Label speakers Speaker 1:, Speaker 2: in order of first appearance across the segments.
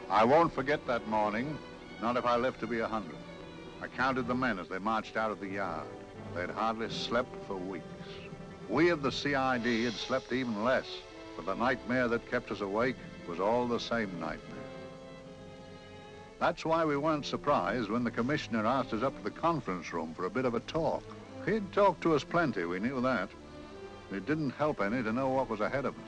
Speaker 1: I won't forget that morning, not if I live to be 100. I counted the men as they marched out of the yard. They'd hardly slept for weeks. We of the CID had slept even less, but the nightmare that kept us awake was all the same nightmare. That's why we weren't surprised when the commissioner asked us up to the conference room for a bit of a talk. He'd talked to us plenty, we knew that. It didn't help any to know what was ahead of us.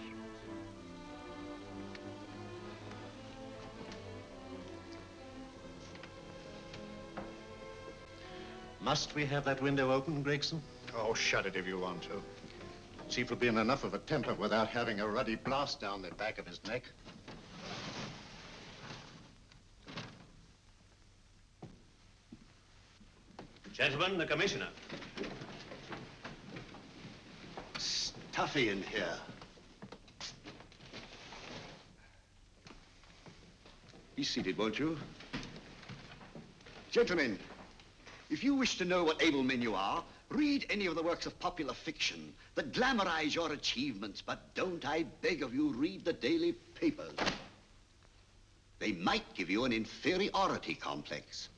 Speaker 2: Must we have that window open, Gregson?
Speaker 3: Oh, shut it if you want to.
Speaker 2: Chief will be in enough of a temper without having a ruddy blast down the back of his neck.
Speaker 4: Gentlemen, the commissioner.
Speaker 2: Stuffy in here. Be seated, won't you? Gentlemen, if you wish to know what able men you are, read any of the works of popular fiction that glamorize your achievements, but don't, I beg of you, read the daily papers. They might give you an inferiority complex.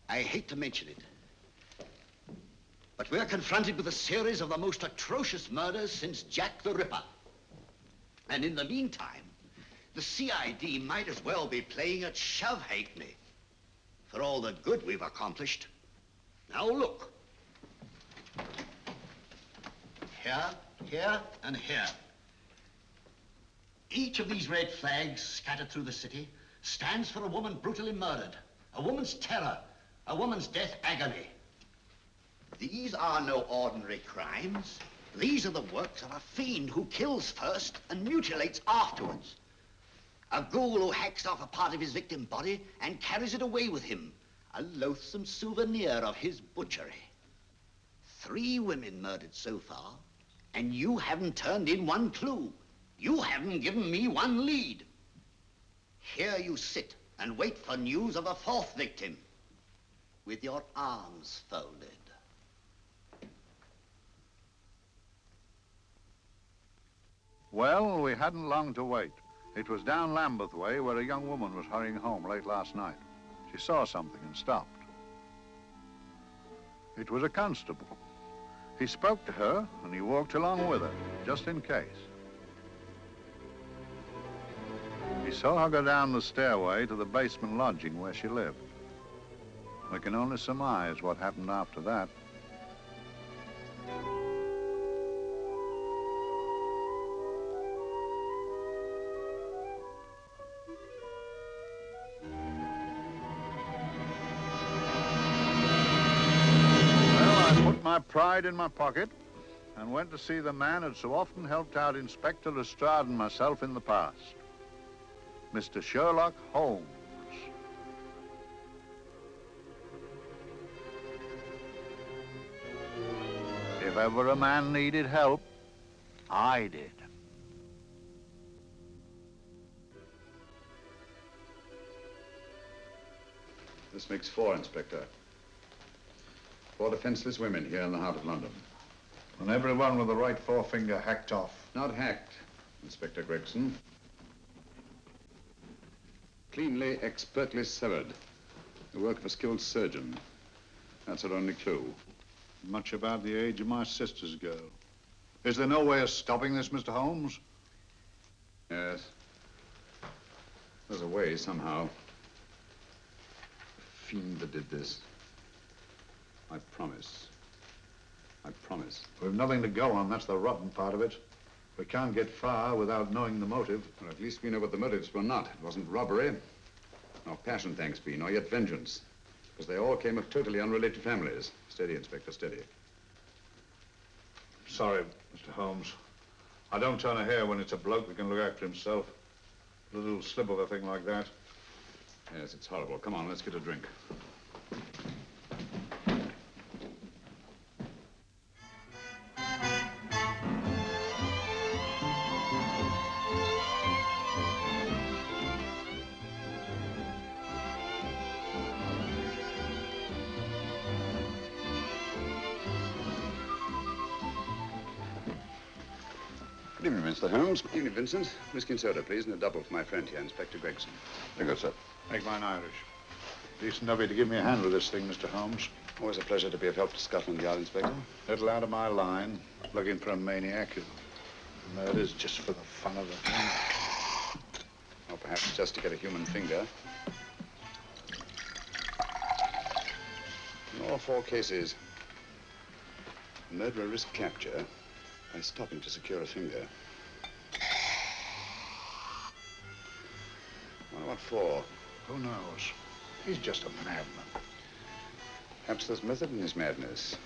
Speaker 2: I hate to mention it, but we're confronted with a series of the most atrocious murders since Jack the Ripper. And in the meantime, the CID might as well be playing at shove-halfpenny for all the good we've accomplished. Now look. Here, here, and here. Each of these red flags scattered through the city stands for a woman brutally murdered, a woman's terror, a woman's death agony. These are no ordinary crimes. These are the works of a fiend who kills first and mutilates afterwards. A ghoul who hacks off a part of his victim body and carries it away with him, a loathsome souvenir of his butchery. 3 women murdered so far, and you haven't turned in one clue. You haven't given me one lead. Here you sit and wait for news of a 4th victim, with your arms folded.
Speaker 1: Well, we hadn't long to wait. It was down Lambeth Way where a young woman was hurrying home late last night. She saw something and stopped. It was a constable. He spoke to her and he walked along with her, just in case. He saw her go down the stairway to the basement lodging where she lived. We can only surmise what happened after that. My pride in my pocket and went to see the man who'd so often helped out Inspector Lestrade and myself in the past, Mr. Sherlock Holmes. If ever a man needed help, I did.
Speaker 3: This makes 4, Inspector. 4 defenseless women here in the heart of London.
Speaker 1: And everyone with the right forefinger hacked off.
Speaker 3: Not hacked, Inspector Gregson. Cleanly, expertly severed. The work of a skilled surgeon. That's our only clue.
Speaker 1: Much about the age of my sister's girl. Is there no way of stopping this, Mr. Holmes?
Speaker 3: Yes. There's a way, somehow. The fiend that did this. I promise. I promise.
Speaker 1: We've nothing to go on. That's the rotten part of it. We can't get far without knowing the motive.
Speaker 3: Well, at least we know what the motives were not. It wasn't robbery, nor passion, thanks be, nor yet vengeance. Because they all came of totally unrelated families. Steady, Inspector, steady.
Speaker 1: Sorry, Mr. Holmes. I don't turn a hair when it's a bloke that can look after himself. A little slip of a thing like that.
Speaker 3: Yes, it's horrible. Come on, let's get a drink. Good evening, Mr. Holmes. Good evening, Vincent. Whiskey and soda, please, and a double for my friend here, Inspector Gregson.
Speaker 1: Very good, sir. Make mine Irish. Decent of you to give me a hand with this thing, Mr. Holmes.
Speaker 3: Always a pleasure to be of help to Scotland Yard, Inspector.
Speaker 1: Little out of my line, looking for a maniac who murders just for the fun of the thing.
Speaker 3: Or perhaps just to get a human finger. In all 4 cases, the murderer risked capture by stopping to secure a finger. Well, what for?
Speaker 1: Who knows? He's just a madman.
Speaker 3: Perhaps there's method in his madness.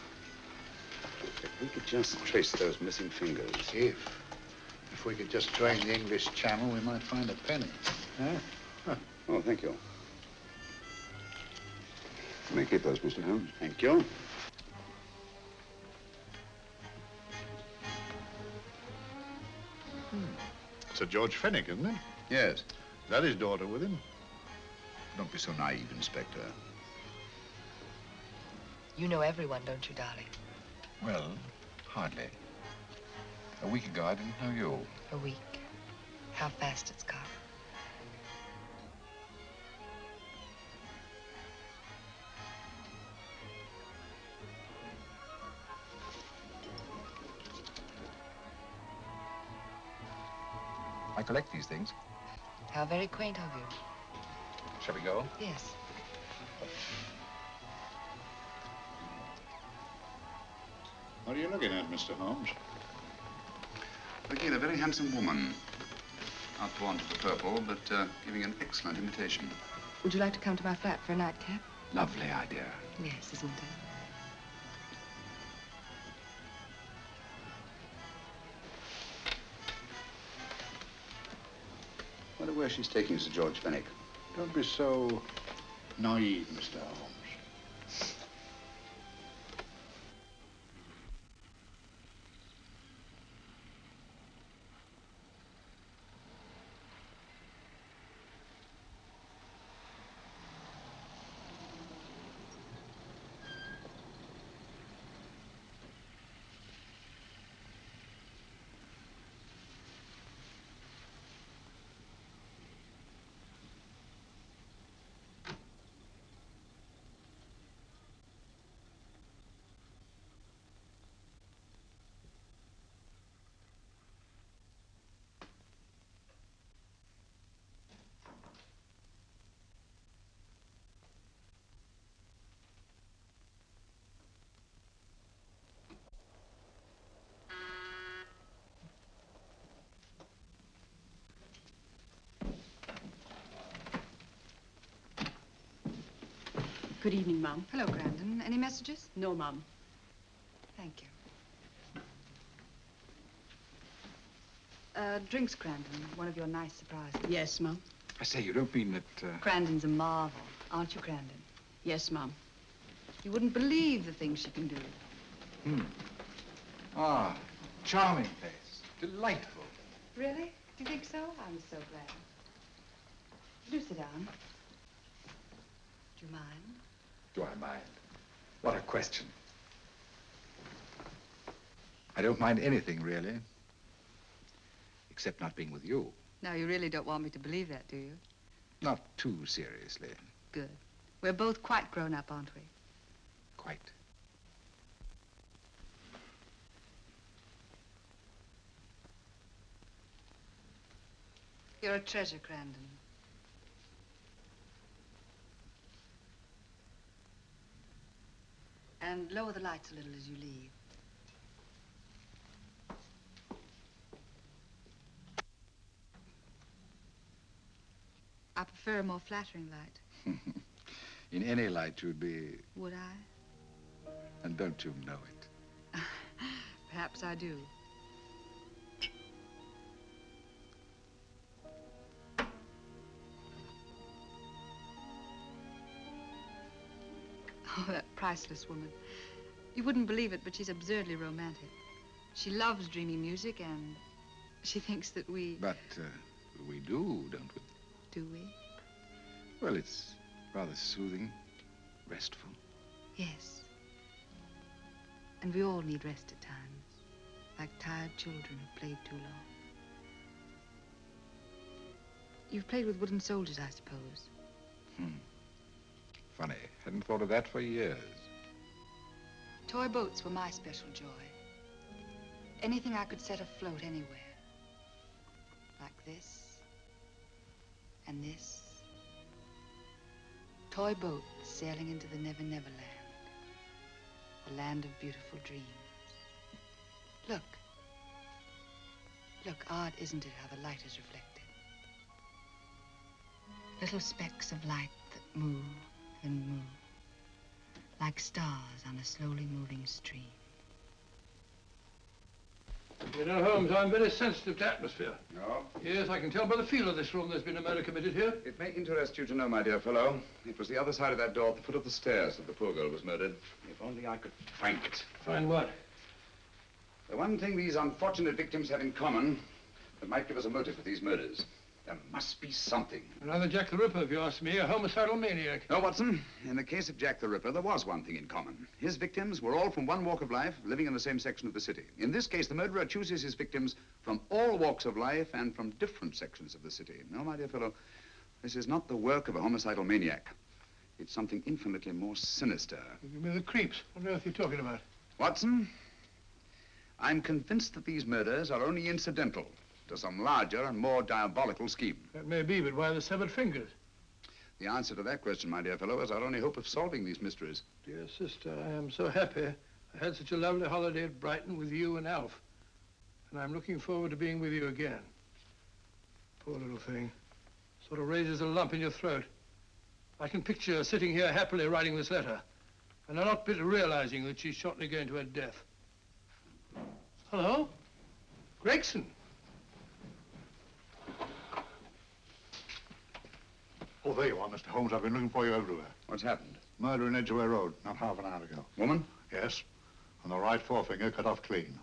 Speaker 3: If we could just trace those missing fingers.
Speaker 1: If we could just drain the English Channel, we might find a penny. Huh?
Speaker 3: Oh, thank you. You may keep those, Mr. Holmes. Thank you.
Speaker 1: Sir George Fenwick, isn't it?
Speaker 3: Yes.
Speaker 1: Is that his daughter with him?
Speaker 3: Don't be so naive, Inspector.
Speaker 5: You know everyone, don't you, darling?
Speaker 6: Well, hardly. A week ago, I didn't know you.
Speaker 5: A week. How fast it's gone.
Speaker 6: I collect these things.
Speaker 5: How very quaint of you.
Speaker 6: Shall we go?
Speaker 5: Yes.
Speaker 1: What are you looking at, Mr. Holmes?
Speaker 3: Looking at a very handsome woman. Not drawn to the purple, but giving an excellent imitation.
Speaker 5: Would you like to come to my flat for a nightcap?
Speaker 3: Lovely idea.
Speaker 5: Yes, isn't it?
Speaker 3: I wonder where she's taking Sir George Fenwick.
Speaker 1: Don't be so naive, Mr. Holmes.
Speaker 7: Good evening, Mum.
Speaker 5: Hello, Grandon. Any messages?
Speaker 7: No, Mum.
Speaker 5: Thank you. Drinks, Grandon. One of your nice surprises.
Speaker 7: Yes, Mum.
Speaker 6: I say, you don't mean that,
Speaker 5: Grandon's a marvel, aren't you, Grandon?
Speaker 7: Yes, Mum.
Speaker 5: You wouldn't believe the things she can do.
Speaker 6: Ah, charming place. Delightful.
Speaker 5: Really? Do you think so? I'm so glad. Do sit down. Do you mind?
Speaker 6: Do I mind? What a question. I don't mind anything, really. Except not being with you.
Speaker 5: Now, you really don't want me to believe that, do you?
Speaker 6: Not too seriously.
Speaker 5: Good. We're both quite grown up, aren't we?
Speaker 6: Quite.
Speaker 5: You're a treasure, Grandon. And lower the lights a little as you leave. I prefer a more flattering light.
Speaker 6: In any light, you'd be...
Speaker 5: Would I?
Speaker 6: And don't you know it?
Speaker 5: Perhaps I do. Oh, that priceless woman. You wouldn't believe it, but she's absurdly romantic. She loves dreamy music, and she thinks that we...
Speaker 6: But we do, don't we?
Speaker 5: Do we?
Speaker 6: Well, it's rather soothing, restful.
Speaker 5: Yes. And we all need rest at times, like tired children who've played too long. You've played with wooden soldiers, I suppose.
Speaker 6: Funny. Hadn't thought of that for years.
Speaker 5: Toy boats were my special joy. Anything I could set afloat anywhere. Like this. And this. Toy boats sailing into the Never Never Land. The land of beautiful dreams. Look. Look, odd, isn't it, how the light is reflected? Little specks of light that move and move. Like stars on a slowly moving stream.
Speaker 7: You know, Holmes, I'm very sensitive to atmosphere.
Speaker 3: No?
Speaker 7: Yes, I can tell by the feel of this room there's been a murder committed here.
Speaker 3: It may interest you to know, my dear fellow, it was the other side of that door at the foot of the stairs that the poor girl was murdered. If only I could find it.
Speaker 7: Find what?
Speaker 3: The one thing these unfortunate victims have in common that might give us a motive for these murders. There must be something.
Speaker 7: Another Jack the Ripper, if you ask me, a homicidal maniac.
Speaker 3: No, Watson. In the case of Jack the Ripper, there was one thing in common. His victims were all from one walk of life, living in the same section of the city. In this case, the murderer chooses his victims from all walks of life and from different sections of the city. No, my dear fellow, this is not the work of a homicidal maniac. It's something infinitely more sinister.
Speaker 7: Give me the creeps. What on earth are you talking about?
Speaker 3: Watson, I'm convinced that these murders are only incidental to some larger and more diabolical scheme.
Speaker 7: That may be, but why the severed fingers?
Speaker 3: The answer to that question, my dear fellow, is our only hope of solving these mysteries.
Speaker 7: Dear sister, I am so happy. I had such a lovely holiday at Brighton with you and Alf. And I'm looking forward to being with you again. Poor little thing. Sort of raises a lump in your throat. I can picture her sitting here happily writing this letter. And I'm not bit realizing that she's shortly going to her death. Hello? Gregson.
Speaker 1: Oh, there you are, Mr. Holmes. I've been looking for you everywhere.
Speaker 3: What's happened?
Speaker 1: Murder in Edgware Road, not half an hour ago.
Speaker 3: Woman?
Speaker 1: Yes, and the right forefinger cut off clean.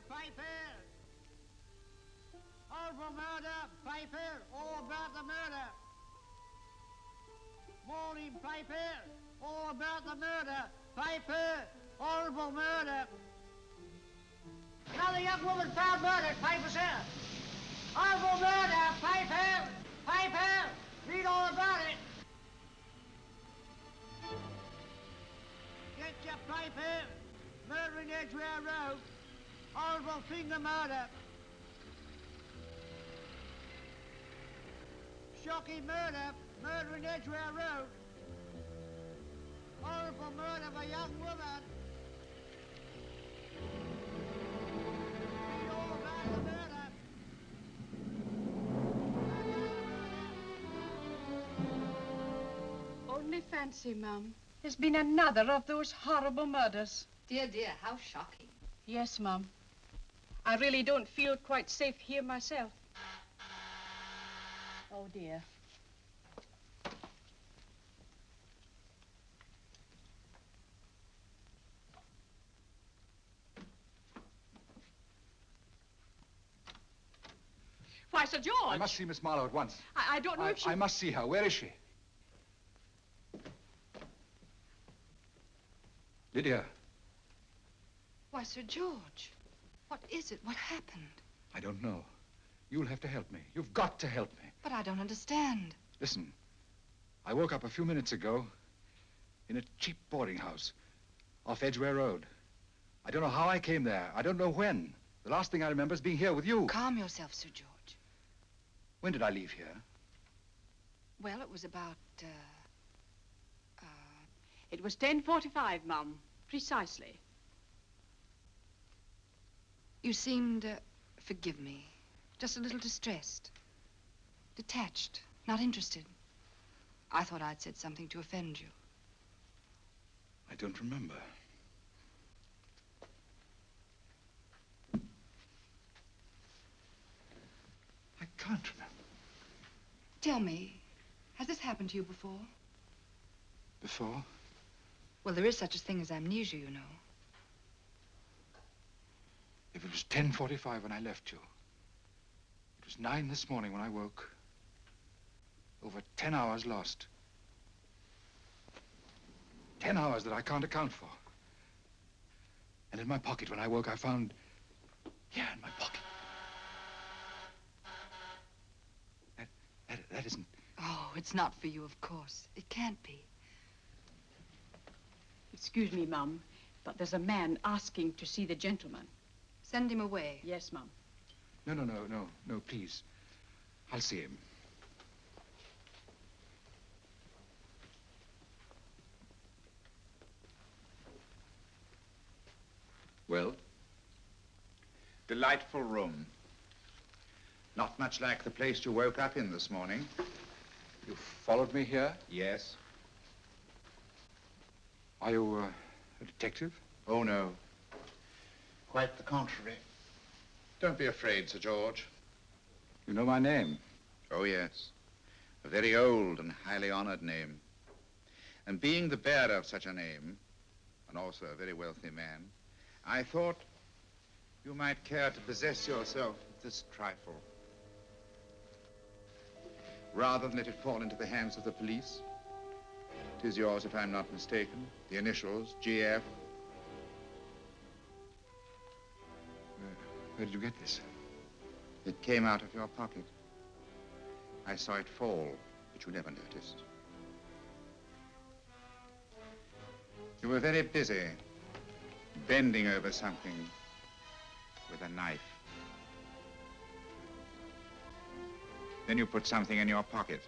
Speaker 8: Piper! Horrible murder, Piper! All about the murder! Morning, Piper! All about the murder! Piper! Horrible murder! Another young woman found murdered, Piper, sir! Horrible murder, Piper! Piper! Read all about it! Get your Piper! Murder in Edgware Road! Horrible finger murder. Shocking murder. Murder in Edgware Road. Horrible murder of a young woman. Read all about the murder.
Speaker 9: Only fancy, Mum. There's been another of those horrible murders.
Speaker 5: Dear, dear, how shocking.
Speaker 9: Yes, Mum. I really don't feel quite safe here myself. Oh, dear. Why, Sir George!
Speaker 6: I must see Miss Marlowe at once.
Speaker 9: I don't know if she...
Speaker 6: I must see her. Where is she? Lydia.
Speaker 5: Why, Sir George, what is it? What happened?
Speaker 6: I don't know. You'll have to help me. You've got to help me.
Speaker 5: But I don't understand.
Speaker 6: Listen, I woke up a few minutes ago in a cheap boarding house off Edgware Road. I don't know how I came there. I don't know when. The last thing I remember is being here with you.
Speaker 5: Calm yourself, Sir George.
Speaker 6: When did I leave here?
Speaker 5: Well, it was about,
Speaker 9: It was 10:45, Mum. Precisely.
Speaker 5: You seemed, forgive me, just a little distressed. Detached, not interested. I thought I'd said something to offend you.
Speaker 6: I don't remember. I can't remember.
Speaker 5: Tell me, has this happened to you before?
Speaker 6: Before?
Speaker 5: Well, there is such a thing as amnesia, you know.
Speaker 6: If it was 10:45 when I left you, it was 9 this morning when I woke. Over 10 hours lost. 10 hours that I can't account for. And in my pocket when I woke, I found... Yeah, in my pocket. That isn't...
Speaker 5: Oh, it's not for you, of course. It can't be.
Speaker 9: Excuse me, Mum, but there's a man asking to see the gentleman.
Speaker 5: Send him away.
Speaker 9: Yes, Mum.
Speaker 6: No, please. I'll see him.
Speaker 3: Well? Delightful room. Not much like the place you woke up in this morning.
Speaker 6: You followed me here?
Speaker 3: Yes.
Speaker 6: Are you a detective?
Speaker 3: Oh, no. Quite the contrary. Don't be afraid, Sir George.
Speaker 6: You know my name?
Speaker 3: Oh, yes. A very old and highly honored name. And being the bearer of such a name, and also a very wealthy man, I thought you might care to possess yourself of this trifle. Rather than let it fall into the hands of the police. It is yours, if I'm not mistaken. The initials, GF.
Speaker 6: Where did you get this?
Speaker 3: It came out of your pocket. I saw it fall, but you never noticed. You were very busy, bending over something with a knife. Then you put something in your pocket.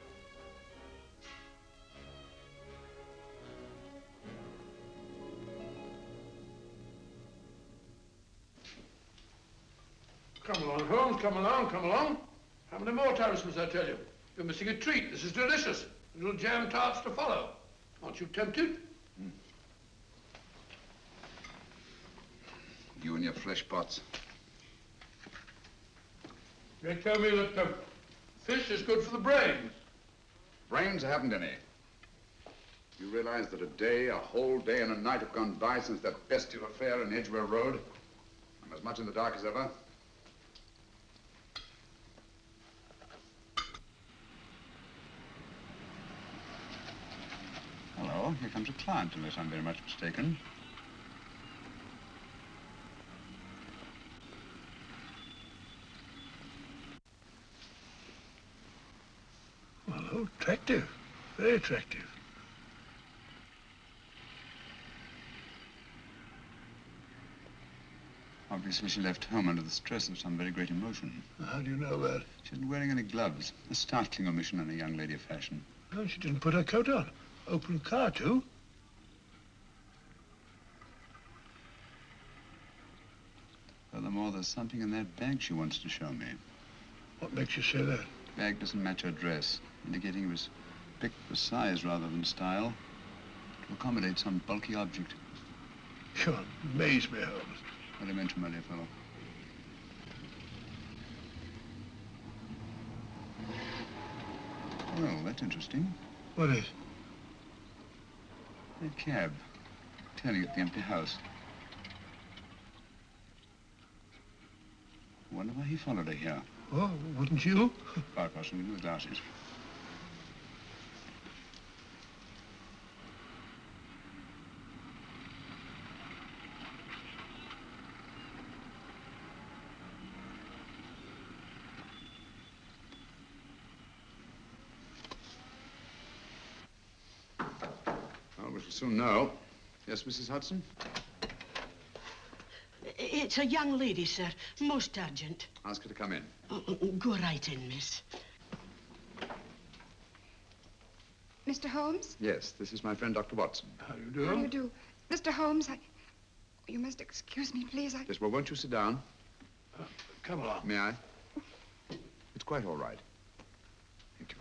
Speaker 7: Come along, Holmes, come along, come along. How many more times must I tell you? You're missing a treat. This is delicious. Little jam tarts to follow. Aren't you tempted?
Speaker 3: You and your fresh pots.
Speaker 7: They tell me that fish is good for the brains.
Speaker 3: Brains haven't any. You realize that a whole day and a night have gone by since that bestial affair in Edgware Road? I'm as much in the dark as ever. Hello, here comes a client, unless I'm very much mistaken.
Speaker 7: Hello, attractive. Very attractive.
Speaker 3: Obviously, she left home under the stress of some very great emotion.
Speaker 7: How do you know that?
Speaker 3: She isn't wearing any gloves. A startling omission in a young lady of fashion.
Speaker 7: Oh, she didn't put her coat on. Open car, too.
Speaker 3: Furthermore, there's something in that bag she wants to show me.
Speaker 7: What makes you say that?
Speaker 3: The bag doesn't match her dress, indicating it was picked for size rather than style, to accommodate some bulky object.
Speaker 7: You amaze me, Holmes.
Speaker 3: What do you mention, my dear fellow? Well, that's interesting.
Speaker 7: What is?
Speaker 3: That cab, turning at the empty house. I wonder why he followed her here.
Speaker 7: Oh, wouldn't you?
Speaker 3: Quite possibly with glasses. Well, we shall soon know. Yes, Mrs. Hudson?
Speaker 10: It's a young lady, sir. Most urgent.
Speaker 3: Ask her to come in.
Speaker 10: Go right in, miss.
Speaker 5: Mr. Holmes?
Speaker 3: Yes, this is my friend, Dr. Watson.
Speaker 7: How do you do?
Speaker 5: How do you do? Mr. Holmes, you must excuse me, please.
Speaker 3: Yes, well, won't you sit down?
Speaker 7: Come along.
Speaker 3: May I? It's quite all right. Thank you.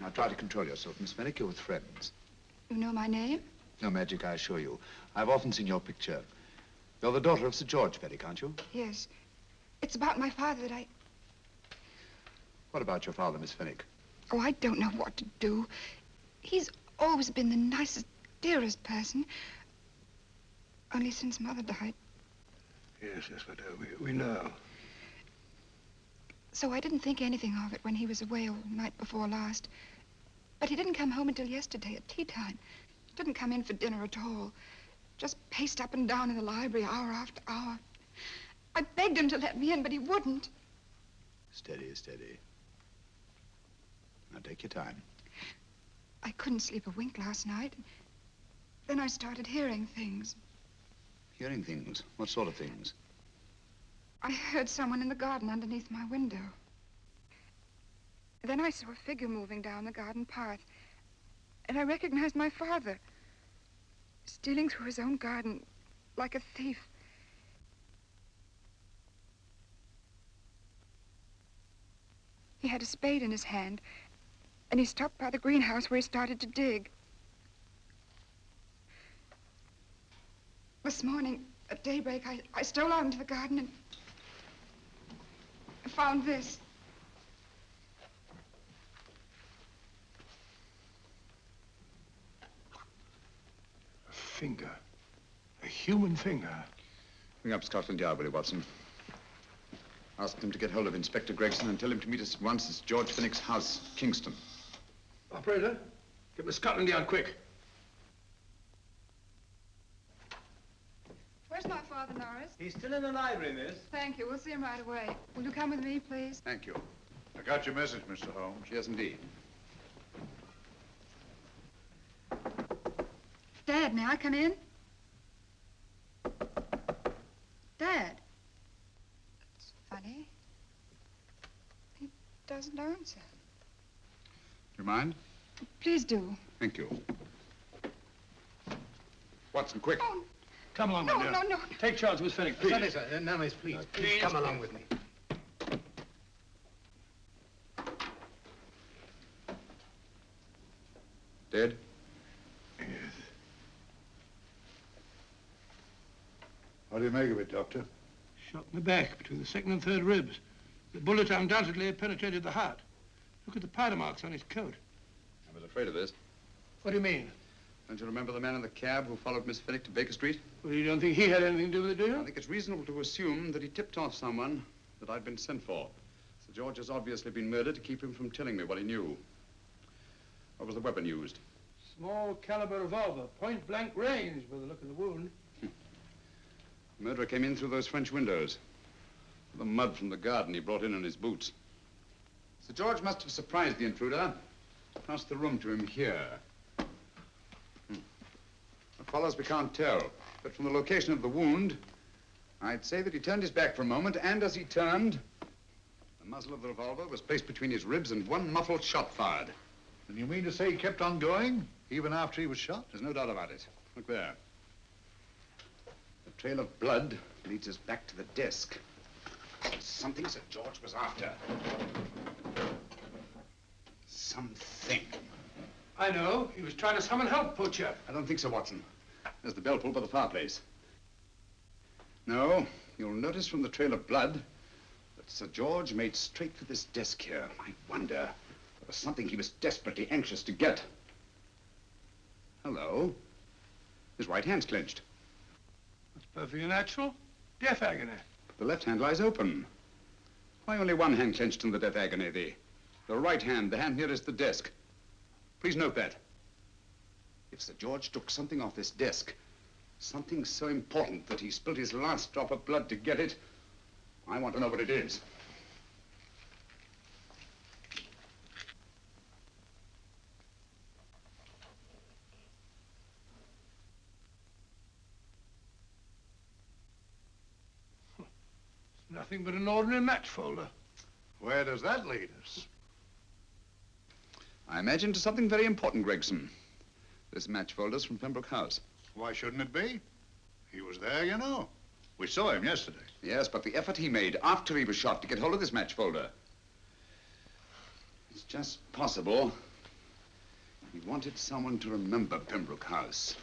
Speaker 3: Now try to control yourself, Miss Fenwick. You're with friends.
Speaker 5: You know my name?
Speaker 3: No magic, I assure you. I've often seen your picture. You're the daughter of Sir George Fenwick, aren't you?
Speaker 5: Yes. It's about my father that I...
Speaker 3: What about your father, Miss Fenwick?
Speaker 5: Oh, I don't know what to do. He's always been the nicest, dearest person. Only since Mother died.
Speaker 7: Yes, we do. We know.
Speaker 5: So I didn't think anything of it when he was away all night before last. But he didn't come home until yesterday at tea time. Didn't come in for dinner at all. Just paced up and down in the library hour after hour. I begged him to let me in, but he wouldn't.
Speaker 3: Steady, steady. Now take your time.
Speaker 5: I couldn't sleep a wink last night. Then I started hearing things.
Speaker 3: Hearing things? What sort of things?
Speaker 5: I heard someone in the garden underneath my window. Then I saw a figure moving down the garden path. And I recognized my father. Stealing through his own garden like a thief. He had a spade in his hand, and he stopped by the greenhouse where he started to dig. This morning, at daybreak, I stole out into the garden and I found this.
Speaker 7: A finger. A human finger.
Speaker 3: Bring up Scotland Yard, will you, Watson? Ask them to get hold of Inspector Gregson and tell him to meet us at once at George Fenwick's house, Kingston.
Speaker 7: Operator, get me Scotland Yard quick.
Speaker 5: Where's my father, Norris?
Speaker 4: He's still in the library, miss.
Speaker 5: Thank you. We'll see him right away. Will you come with me, please?
Speaker 3: Thank you.
Speaker 1: I got your message, Mr. Holmes.
Speaker 3: Yes, indeed.
Speaker 5: Dad, may I come in? Dad. It's funny. He doesn't answer.
Speaker 3: Do you mind?
Speaker 5: Please do.
Speaker 3: Thank you. Watson, quick.
Speaker 5: Oh,
Speaker 7: Come along,
Speaker 5: no,
Speaker 7: my dear.
Speaker 5: no, no.
Speaker 7: Take charge, Miss Fenwick, please.
Speaker 11: Sorry, sir. No, miss, please. Please come along with me.
Speaker 3: Dead?
Speaker 7: Yes.
Speaker 1: What do you make of it, Doctor?
Speaker 7: Shot in the back between the second and third ribs. The bullet undoubtedly penetrated the heart. Look at the powder marks on his coat.
Speaker 3: I was afraid of this.
Speaker 7: What do you mean?
Speaker 3: Don't you remember the man in the cab who followed Miss Fenwick to Baker Street?
Speaker 7: Well, you don't think he had anything to do with it, do
Speaker 3: I
Speaker 7: you?
Speaker 3: think it's reasonable to assume that he tipped off someone that I'd been sent for. Sir George has obviously been murdered to keep him from telling me what he knew. What was the weapon used?
Speaker 7: Small caliber revolver, point blank range by the look of the wound.
Speaker 3: The murderer came in through those French windows. The mud from the garden he brought in his boots. Sir George must have surprised the intruder. Passed the room to him here. What follows we can't tell. But from the location of the wound, I'd say that he turned his back for a moment, and as he turned, the muzzle of the revolver was placed between his ribs and one muffled shot fired.
Speaker 1: And you mean to say he kept on going, even after he was shot?
Speaker 3: There's no doubt about it. Look there. The trail of blood leads us back to the desk. Something Sir George was after. Something.
Speaker 7: I know. He was trying to summon help, poor chap.
Speaker 3: I don't think so, Watson. There's the bell pull by the fireplace. No, you'll notice from the trail of blood that Sir George made straight for this desk here. I wonder, there was something he was desperately anxious to get. Hello. His right hand's clenched.
Speaker 7: That's perfectly natural. Death agony.
Speaker 3: The left hand lies open. Why only one hand clenched in the death agony? The right hand, the hand nearest the desk. Please note that. If Sir George took something off this desk, something so important that he spilled his last drop of blood to get it, I want to know what it is.
Speaker 7: Nothing but an ordinary match folder.
Speaker 1: Where does that lead us?
Speaker 3: I imagine to something very important, Gregson. This match folder's from Pembroke House.
Speaker 1: Why shouldn't it be? He was there, you know. We saw him yesterday.
Speaker 3: Yes, but the effort he made after he was shot to get hold of this match folder. It's just possible he wanted someone to remember Pembroke House.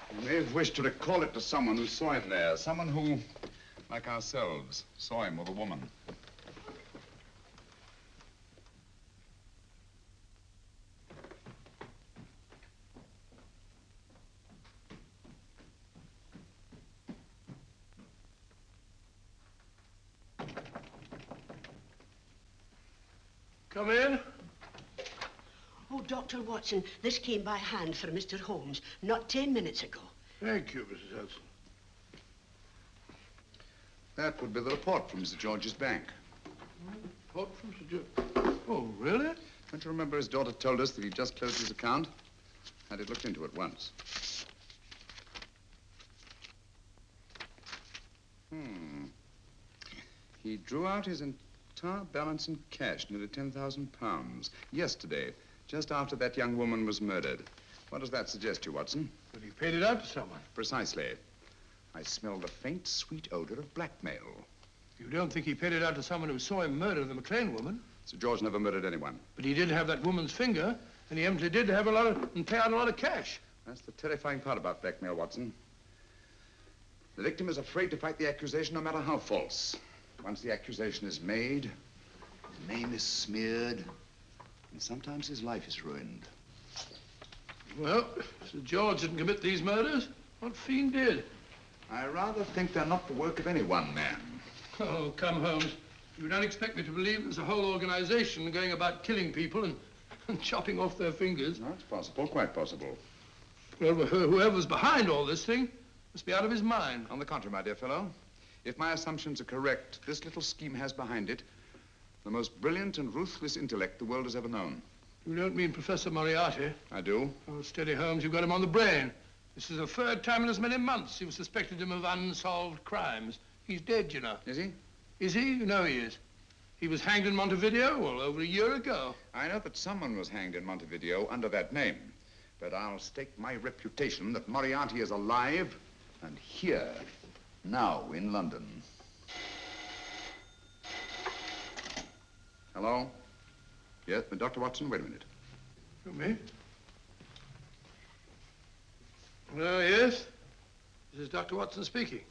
Speaker 3: He may have wished to recall it to someone who saw him there. Someone who, like ourselves, saw him with a woman.
Speaker 7: Come in.
Speaker 10: Oh, Dr. Watson, this came by hand for Mr. Holmes not 10 minutes ago.
Speaker 7: Thank you, Mrs. Hudson.
Speaker 3: That would be the report from Mr. George's bank.
Speaker 7: Report from Sir George. Oh, really?
Speaker 3: Don't you remember his daughter told us that he'd just closed his account? Had it looked into at once. He drew out his entire balance in cash, nearly £10,000, yesterday, just after that young woman was murdered. What does that suggest to you, Watson?
Speaker 7: But he paid it out to someone.
Speaker 3: Precisely. I smell the faint, sweet odor of blackmail.
Speaker 7: You don't think he paid it out to someone who saw him murder the McLean woman?
Speaker 3: Sir George never murdered anyone.
Speaker 7: But he did have that woman's finger, and he evidently did have and pay out a lot of cash.
Speaker 3: That's the terrifying part about blackmail, Watson. The victim is afraid to fight the accusation, no matter how false. Once the accusation is made, his name is smeared, and sometimes his life is ruined.
Speaker 7: Well, Sir George didn't commit these murders. What fiend did?
Speaker 3: I rather think they're not the work of any one man.
Speaker 7: Oh, come, Holmes. You don't expect me to believe there's a whole organization going about killing people and chopping off their fingers.
Speaker 3: No, it's possible, quite possible.
Speaker 7: Well, whoever's behind all this thing must be out of his mind.
Speaker 3: On the contrary, my dear fellow, if my assumptions are correct, this little scheme has behind it the most brilliant and ruthless intellect the world has ever known.
Speaker 7: You don't mean Professor Moriarty?
Speaker 3: I do.
Speaker 7: Oh, steady, Holmes. You've got him on the brain. This is the third time in as many months you've suspected him of unsolved crimes. He's dead, you know.
Speaker 3: Is he?
Speaker 7: Is he? You know he is. He was hanged in Montevideo, well, over a year ago.
Speaker 3: I know that someone was hanged in Montevideo under that name. But I'll stake my reputation that Moriarty is alive and here, now, in London. Hello? Yes, Dr. Watson, wait a minute.
Speaker 7: You me? Oh, yes? This is Dr. Watson speaking.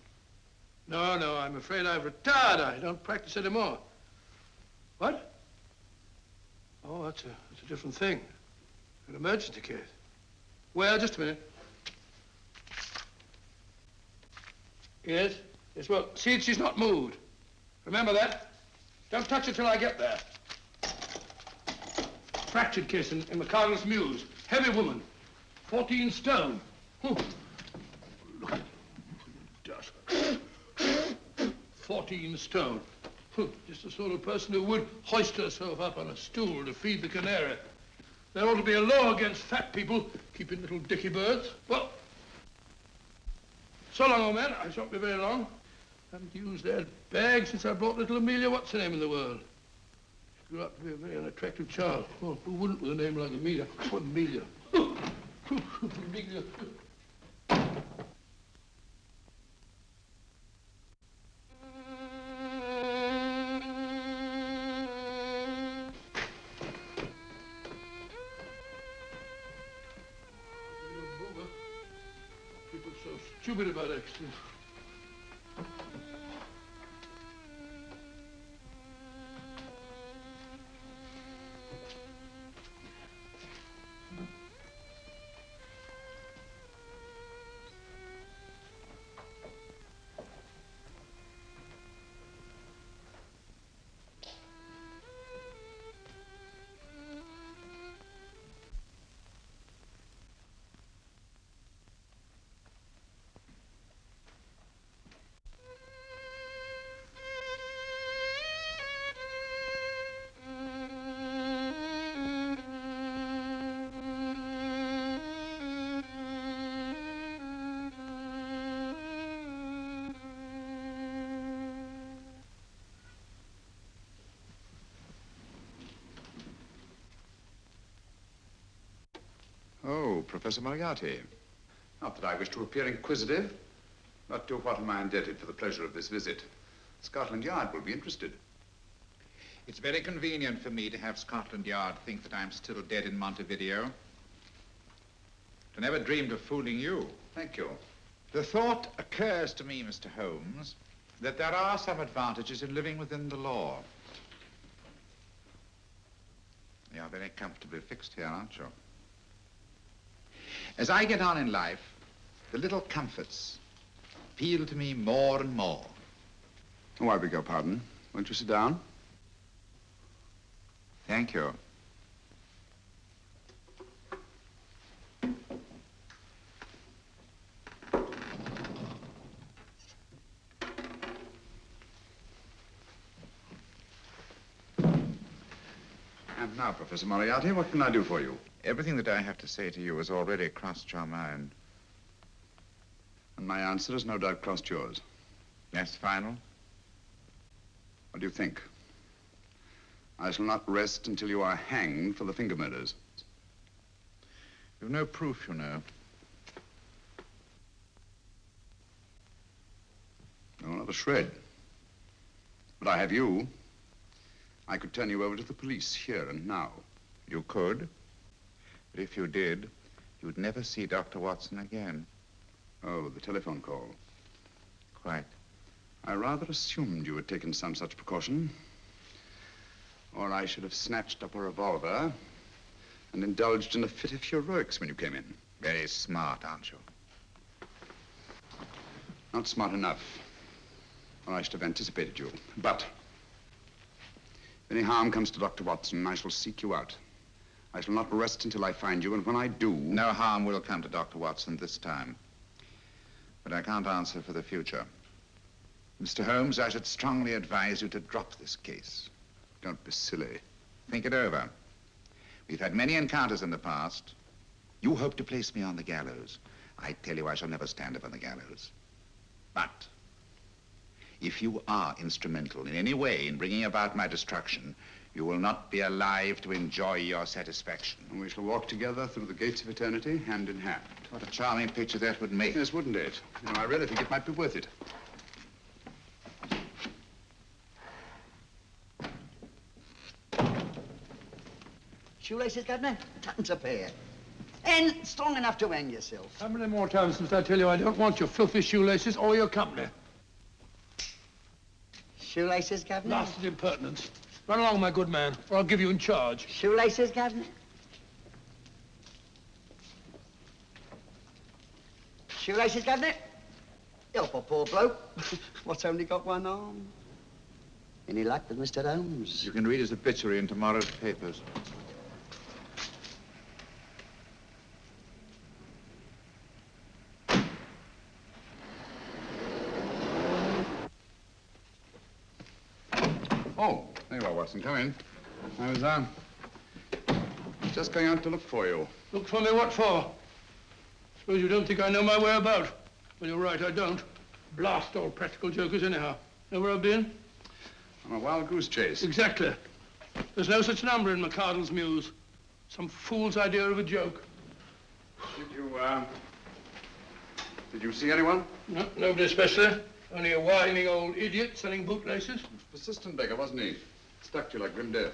Speaker 7: No, I'm afraid I've retired. I don't practice anymore. What? Oh, that's a different thing. An emergency case. Well, just a minute. Yes? Yes, well, see that she's not moved. Remember that? Don't touch her till I get there. Fractured case in the Cardinal's Mews. Heavy woman. 14 stone. Look at that. 14 stone. Just the sort of person who would hoist herself up on a stool to feed the canary. There ought to be a law against fat people keeping little dicky birds. Well, so long, old man. I shan't be very long. Haven't used that bag since I brought little Amelia. What's her name in the world? She grew up to be a very unattractive child. Well, who wouldn't with a name like Amelia? Oh, Amelia. Amelia. People so stupid about accidents.
Speaker 3: Oh, Professor Moriarty. Not that I wish to appear inquisitive, but to what am I indebted for the pleasure of this visit? Scotland Yard will be interested.
Speaker 12: It's very convenient for me to have Scotland Yard think that I'm still dead in Montevideo. I never dreamed of fooling you.
Speaker 3: Thank you.
Speaker 12: The thought occurs to me, Mr. Holmes, that there are some advantages in living within the law. You're very comfortably fixed here, aren't you? As I get on in life, the little comforts appeal to me more and more.
Speaker 3: Oh, I beg your pardon. Won't you sit down?
Speaker 12: Thank you.
Speaker 3: And now, Professor Moriarty, what can I do for you?
Speaker 12: Everything that I have to say to you has already crossed your mind.
Speaker 3: And my answer has no doubt crossed yours.
Speaker 12: Yes, final?
Speaker 3: What do you think? I shall not rest until you are hanged for the finger murders.
Speaker 12: You've no proof, you know.
Speaker 3: No, not a shred. But I have you. I could turn you over to the police here and now.
Speaker 12: You could. But if you did, you'd never see Dr. Watson again.
Speaker 3: Oh, the telephone call.
Speaker 12: Quite.
Speaker 3: I rather assumed you had taken some such precaution. Or I should have snatched up a revolver and indulged in a fit of heroics when you came in.
Speaker 12: Very smart, aren't you?
Speaker 3: Not smart enough, or I should have anticipated you. But if any harm comes to Dr. Watson, I shall seek you out. I shall not rest until I find you, and when I do...
Speaker 12: No harm will come to Dr. Watson this time. But I can't answer for the future. Mr. Holmes, I should strongly advise you to drop this case.
Speaker 3: Don't be silly.
Speaker 12: Think it over. We've had many encounters in the past. You hope to place me on the gallows. I tell you, I shall never stand up on the gallows. But if you are instrumental in any way in bringing about my destruction, you will not be alive to enjoy your satisfaction.
Speaker 3: And we shall walk together through the gates of eternity, hand in hand.
Speaker 12: What a charming picture that would make.
Speaker 3: Yes, wouldn't it? You know, I really think it might be worth it.
Speaker 2: Shoelaces, Governor? Tuppence a pair. And strong enough to hang yourself.
Speaker 7: How many more times must I tell you I don't want your filthy shoelaces or your company?
Speaker 2: Shoelaces, Governor?
Speaker 7: Blasted impertinence. Run along, my good man, or I'll give you in charge.
Speaker 2: Shoelaces, Governor? Shoelaces, Governor? Help a poor bloke. What's only got one arm? Any luck with Mr. Holmes?
Speaker 12: You can read his obituary in tomorrow's papers.
Speaker 3: Oh, there you are, Watson. Come in. I was, just going out to look for you.
Speaker 7: Look for me what for? Suppose you don't think I know my way about. Well, you're right, I don't. Blast all practical jokers anyhow. Know where I've been?
Speaker 3: On a wild goose chase.
Speaker 7: Exactly. There's no such number in McCardle's Muse. Some fool's idea of a joke.
Speaker 3: Did you see anyone?
Speaker 7: No, nobody especially. Only a whining old idiot selling bootlaces.
Speaker 3: Persistent beggar, wasn't he? Stuck to you like grim death.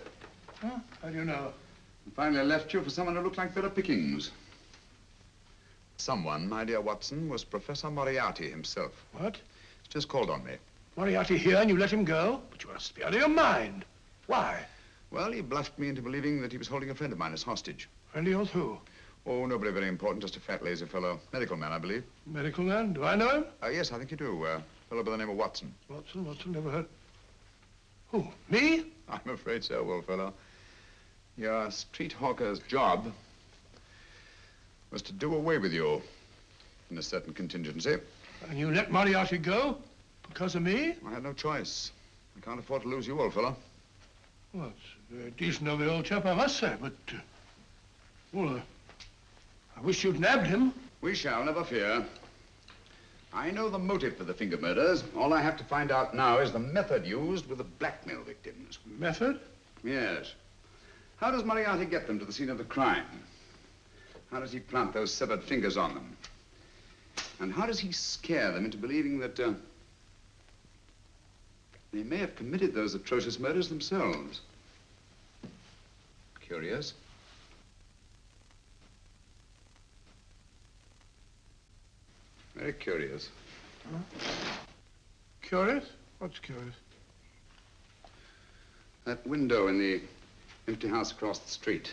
Speaker 7: Huh? How do you know?
Speaker 3: And finally left you for someone who looked like better pickings. Someone, my dear Watson, was Professor Moriarty himself.
Speaker 7: What?
Speaker 3: He's just called on me.
Speaker 7: Moriarty here and you let him go? But you must be out of your mind. Why?
Speaker 3: Well, he bluffed me into believing that he was holding a friend of mine as hostage.
Speaker 7: Friend of yours who?
Speaker 3: Oh, nobody very important, just a fat, lazy fellow. Medical man, I believe.
Speaker 7: Medical man? Do I know him?
Speaker 3: Yes, I think you do. A fellow by the name of Watson.
Speaker 7: Watson, never heard. Who, me?
Speaker 3: I'm afraid so, old fellow. Your street hawker's job was to do away with you in a certain contingency.
Speaker 7: And you let Moriarty go? Because of me?
Speaker 3: I had no choice. I can't afford to lose you, old fellow.
Speaker 7: Well, it's a decent of the old chap, I must say, but... I wish you'd nabbed him.
Speaker 3: We shall, never fear. I know the motive for the finger murders. All I have to find out now is the method used with the blackmail victims.
Speaker 7: Method?
Speaker 3: Yes. How does Moriarty get them to the scene of the crime? How does he plant those severed fingers on them? And how does he scare them into believing that they may have committed those atrocious murders themselves? Curious. Very curious.
Speaker 7: Huh? Curious? What's curious?
Speaker 3: That window in the empty house across the street.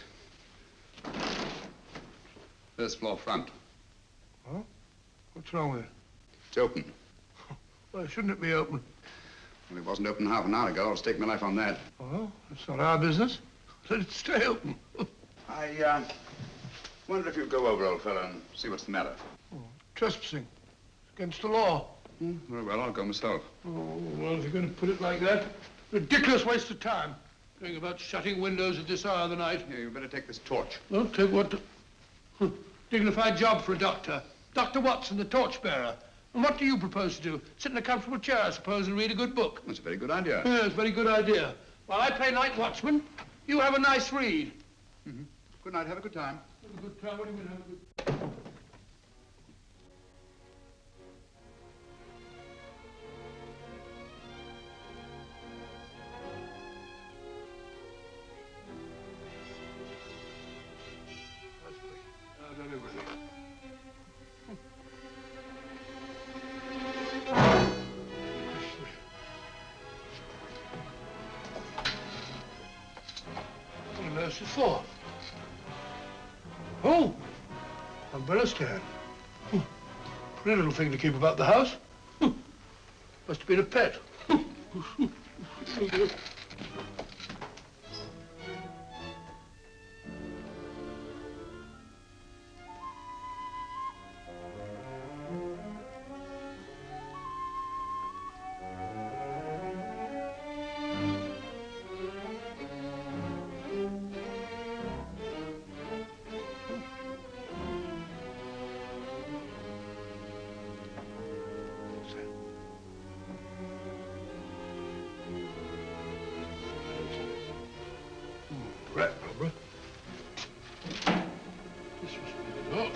Speaker 3: First floor front.
Speaker 7: Huh? What's wrong with it?
Speaker 3: It's open.
Speaker 7: Why shouldn't it be open?
Speaker 3: Well, it wasn't open half an hour ago. I'll stake my life on that.
Speaker 7: Well, it's not our business. Let it stay open.
Speaker 3: I wonder if you'd go over, old fellow, and see what's the matter.
Speaker 7: Oh, trespassing. It's against the law.
Speaker 3: Very well, I'll go myself.
Speaker 7: Oh, well, if you're going to put it like that, ridiculous waste of time. Going about shutting windows at this hour of the night.
Speaker 3: Yeah, you better take this torch.
Speaker 7: Well, take what? Dignified job for a doctor. Dr. Watson, the torchbearer. And what do you propose to do? Sit in a comfortable chair, I suppose, and read a good book?
Speaker 3: That's a very good idea.
Speaker 7: Yes, very good idea. While I play night watchman, you have a nice read.
Speaker 3: Mm-hmm. Good night. Have a good time.
Speaker 7: Have a good time. What do you mean, have a good... I've done everything. What on earth is it for? Oh, umbrella stand. Pretty little thing to keep about the house. Must have been a pet. Rat rubber. This must be the door.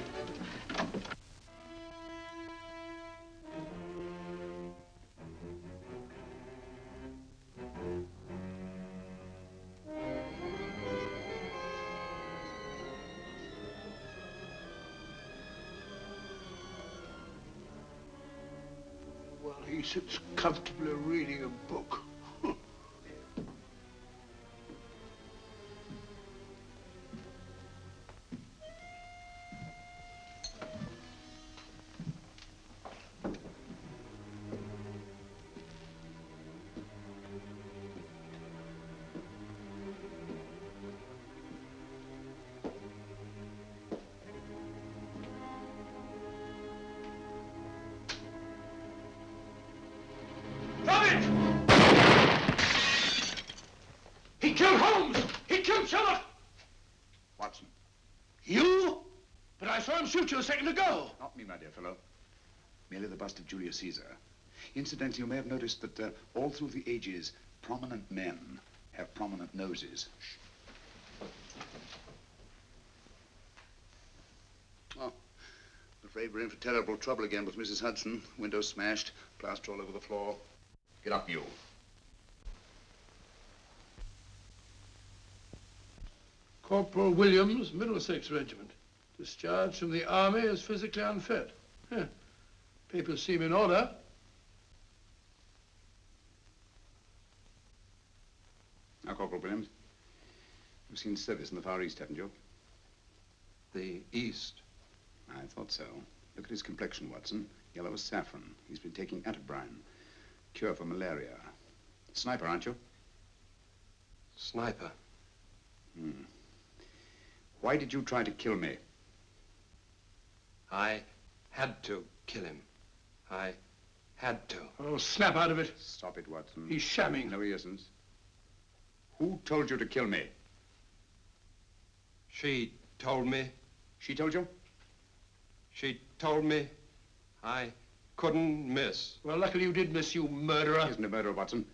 Speaker 7: Well, he sits comfortably reading a book. He killed Holmes! He killed Sherlock!
Speaker 3: Watson.
Speaker 7: You? But I saw him shoot you a second ago.
Speaker 3: Not me, my dear fellow. Merely the bust of Julius Caesar. Incidentally, you may have noticed that all through the ages, prominent men have prominent noses. Oh, I'm afraid we're in for terrible trouble again with Mrs. Hudson. Window smashed, plaster all over the floor. Get up, you.
Speaker 7: Corporal Williams, Middlesex Regiment. Discharged from the army as physically unfit. Papers seem in order.
Speaker 3: Now, Corporal Williams, you've seen service in the Far East, haven't you?
Speaker 13: The East?
Speaker 3: I thought so. Look at his complexion, Watson. Yellow as saffron. He's been taking atabrine. Cure for malaria. Sniper, aren't you?
Speaker 13: Sniper.
Speaker 3: Why did you try to kill me?
Speaker 13: I had to kill him. I had to.
Speaker 7: Oh, snap out of it.
Speaker 3: Stop it, Watson.
Speaker 7: He's shamming.
Speaker 3: No, he isn't. Who told you to kill me?
Speaker 13: She told me.
Speaker 3: She told you?
Speaker 13: She told me I couldn't miss.
Speaker 7: Well, luckily you did miss, you murderer.
Speaker 3: He isn't a murderer, Watson.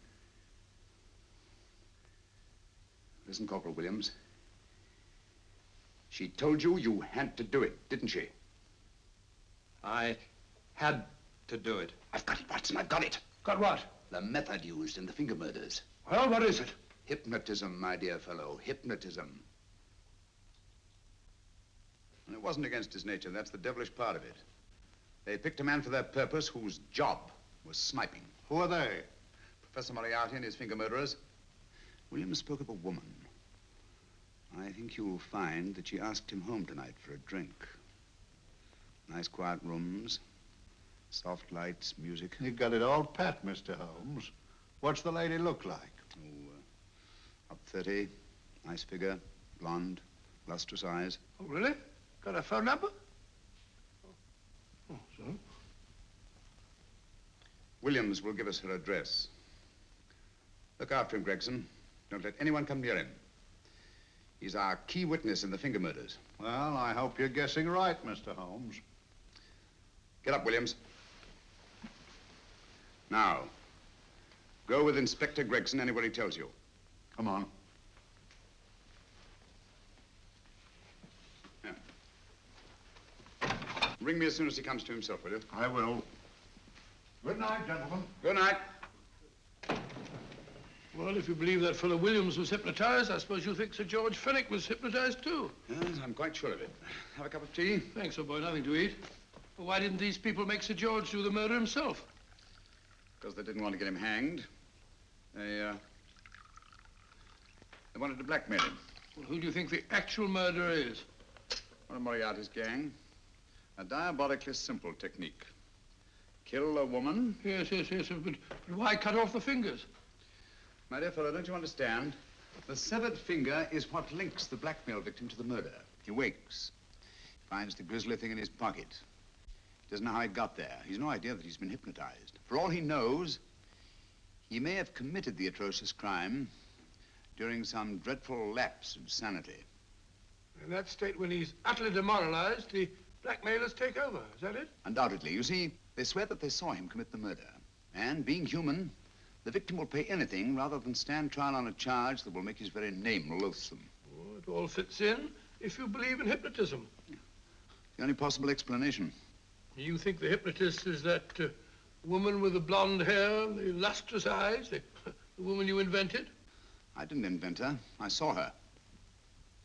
Speaker 3: Listen, Corporal Williams. She told you you had to do it, didn't she?
Speaker 13: I had to do it.
Speaker 3: I've got it, Watson, I've got it.
Speaker 7: Got what?
Speaker 3: The method used in the finger murders.
Speaker 7: Well, what is it?
Speaker 3: Hypnotism, my dear fellow, hypnotism. And it wasn't against his nature, that's the devilish part of it. They picked a man for their purpose whose job was sniping.
Speaker 1: Who are they?
Speaker 3: Professor Moriarty and his finger murderers. Williams spoke of a woman. I think you'll find that she asked him home tonight for a drink. Nice quiet rooms, soft lights, music.
Speaker 1: You've got it all pat, Mr. Holmes. What's the lady look like?
Speaker 3: Up 30, nice figure, blonde, lustrous eyes.
Speaker 7: Oh, really? Got a phone number? Oh, so?
Speaker 3: Williams will give us her address. Look after him, Gregson. Don't let anyone come near him. He's our key witness in the finger murders.
Speaker 1: Well, I hope you're guessing right, Mr. Holmes.
Speaker 3: Get up, Williams. Now, go with Inspector Gregson anywhere he tells you.
Speaker 1: Come on.
Speaker 3: Yeah. Ring me as soon as he comes to himself, will you?
Speaker 1: I will. Good night, gentlemen.
Speaker 3: Good night.
Speaker 7: Well, if you believe that fellow Williams was hypnotized, I suppose you think Sir George Fenwick was hypnotized too.
Speaker 3: Yes, I'm quite sure of it. Have a cup of tea?
Speaker 7: Thanks, old boy. Nothing to eat. Well, why didn't these people make Sir George do the murder himself?
Speaker 3: Because they didn't want to get him hanged. They wanted to blackmail him.
Speaker 7: Well, who do you think the actual murderer is?
Speaker 3: One of Moriarty's gang. A diabolically simple technique. Kill a woman.
Speaker 7: Yes, but why cut off the fingers?
Speaker 3: My dear fellow, don't you understand? The severed finger is what links the blackmail victim to the murder. He wakes, finds the grisly thing in his pocket. He doesn't know how it got there. He's no idea that he's been hypnotized. For all he knows, he may have committed the atrocious crime during some dreadful lapse of sanity.
Speaker 7: In that state, when he's utterly demoralized, the blackmailers take over. Is that it?
Speaker 3: Undoubtedly. You see, they swear that they saw him commit the murder. And being human, the victim will pay anything rather than stand trial on a charge that will make his very name loathsome.
Speaker 7: Oh, it all fits in if you believe in hypnotism.
Speaker 3: The only possible explanation.
Speaker 7: You think the hypnotist is that woman with the blonde hair, the lustrous eyes, the woman you invented?
Speaker 3: I didn't invent her. I saw her.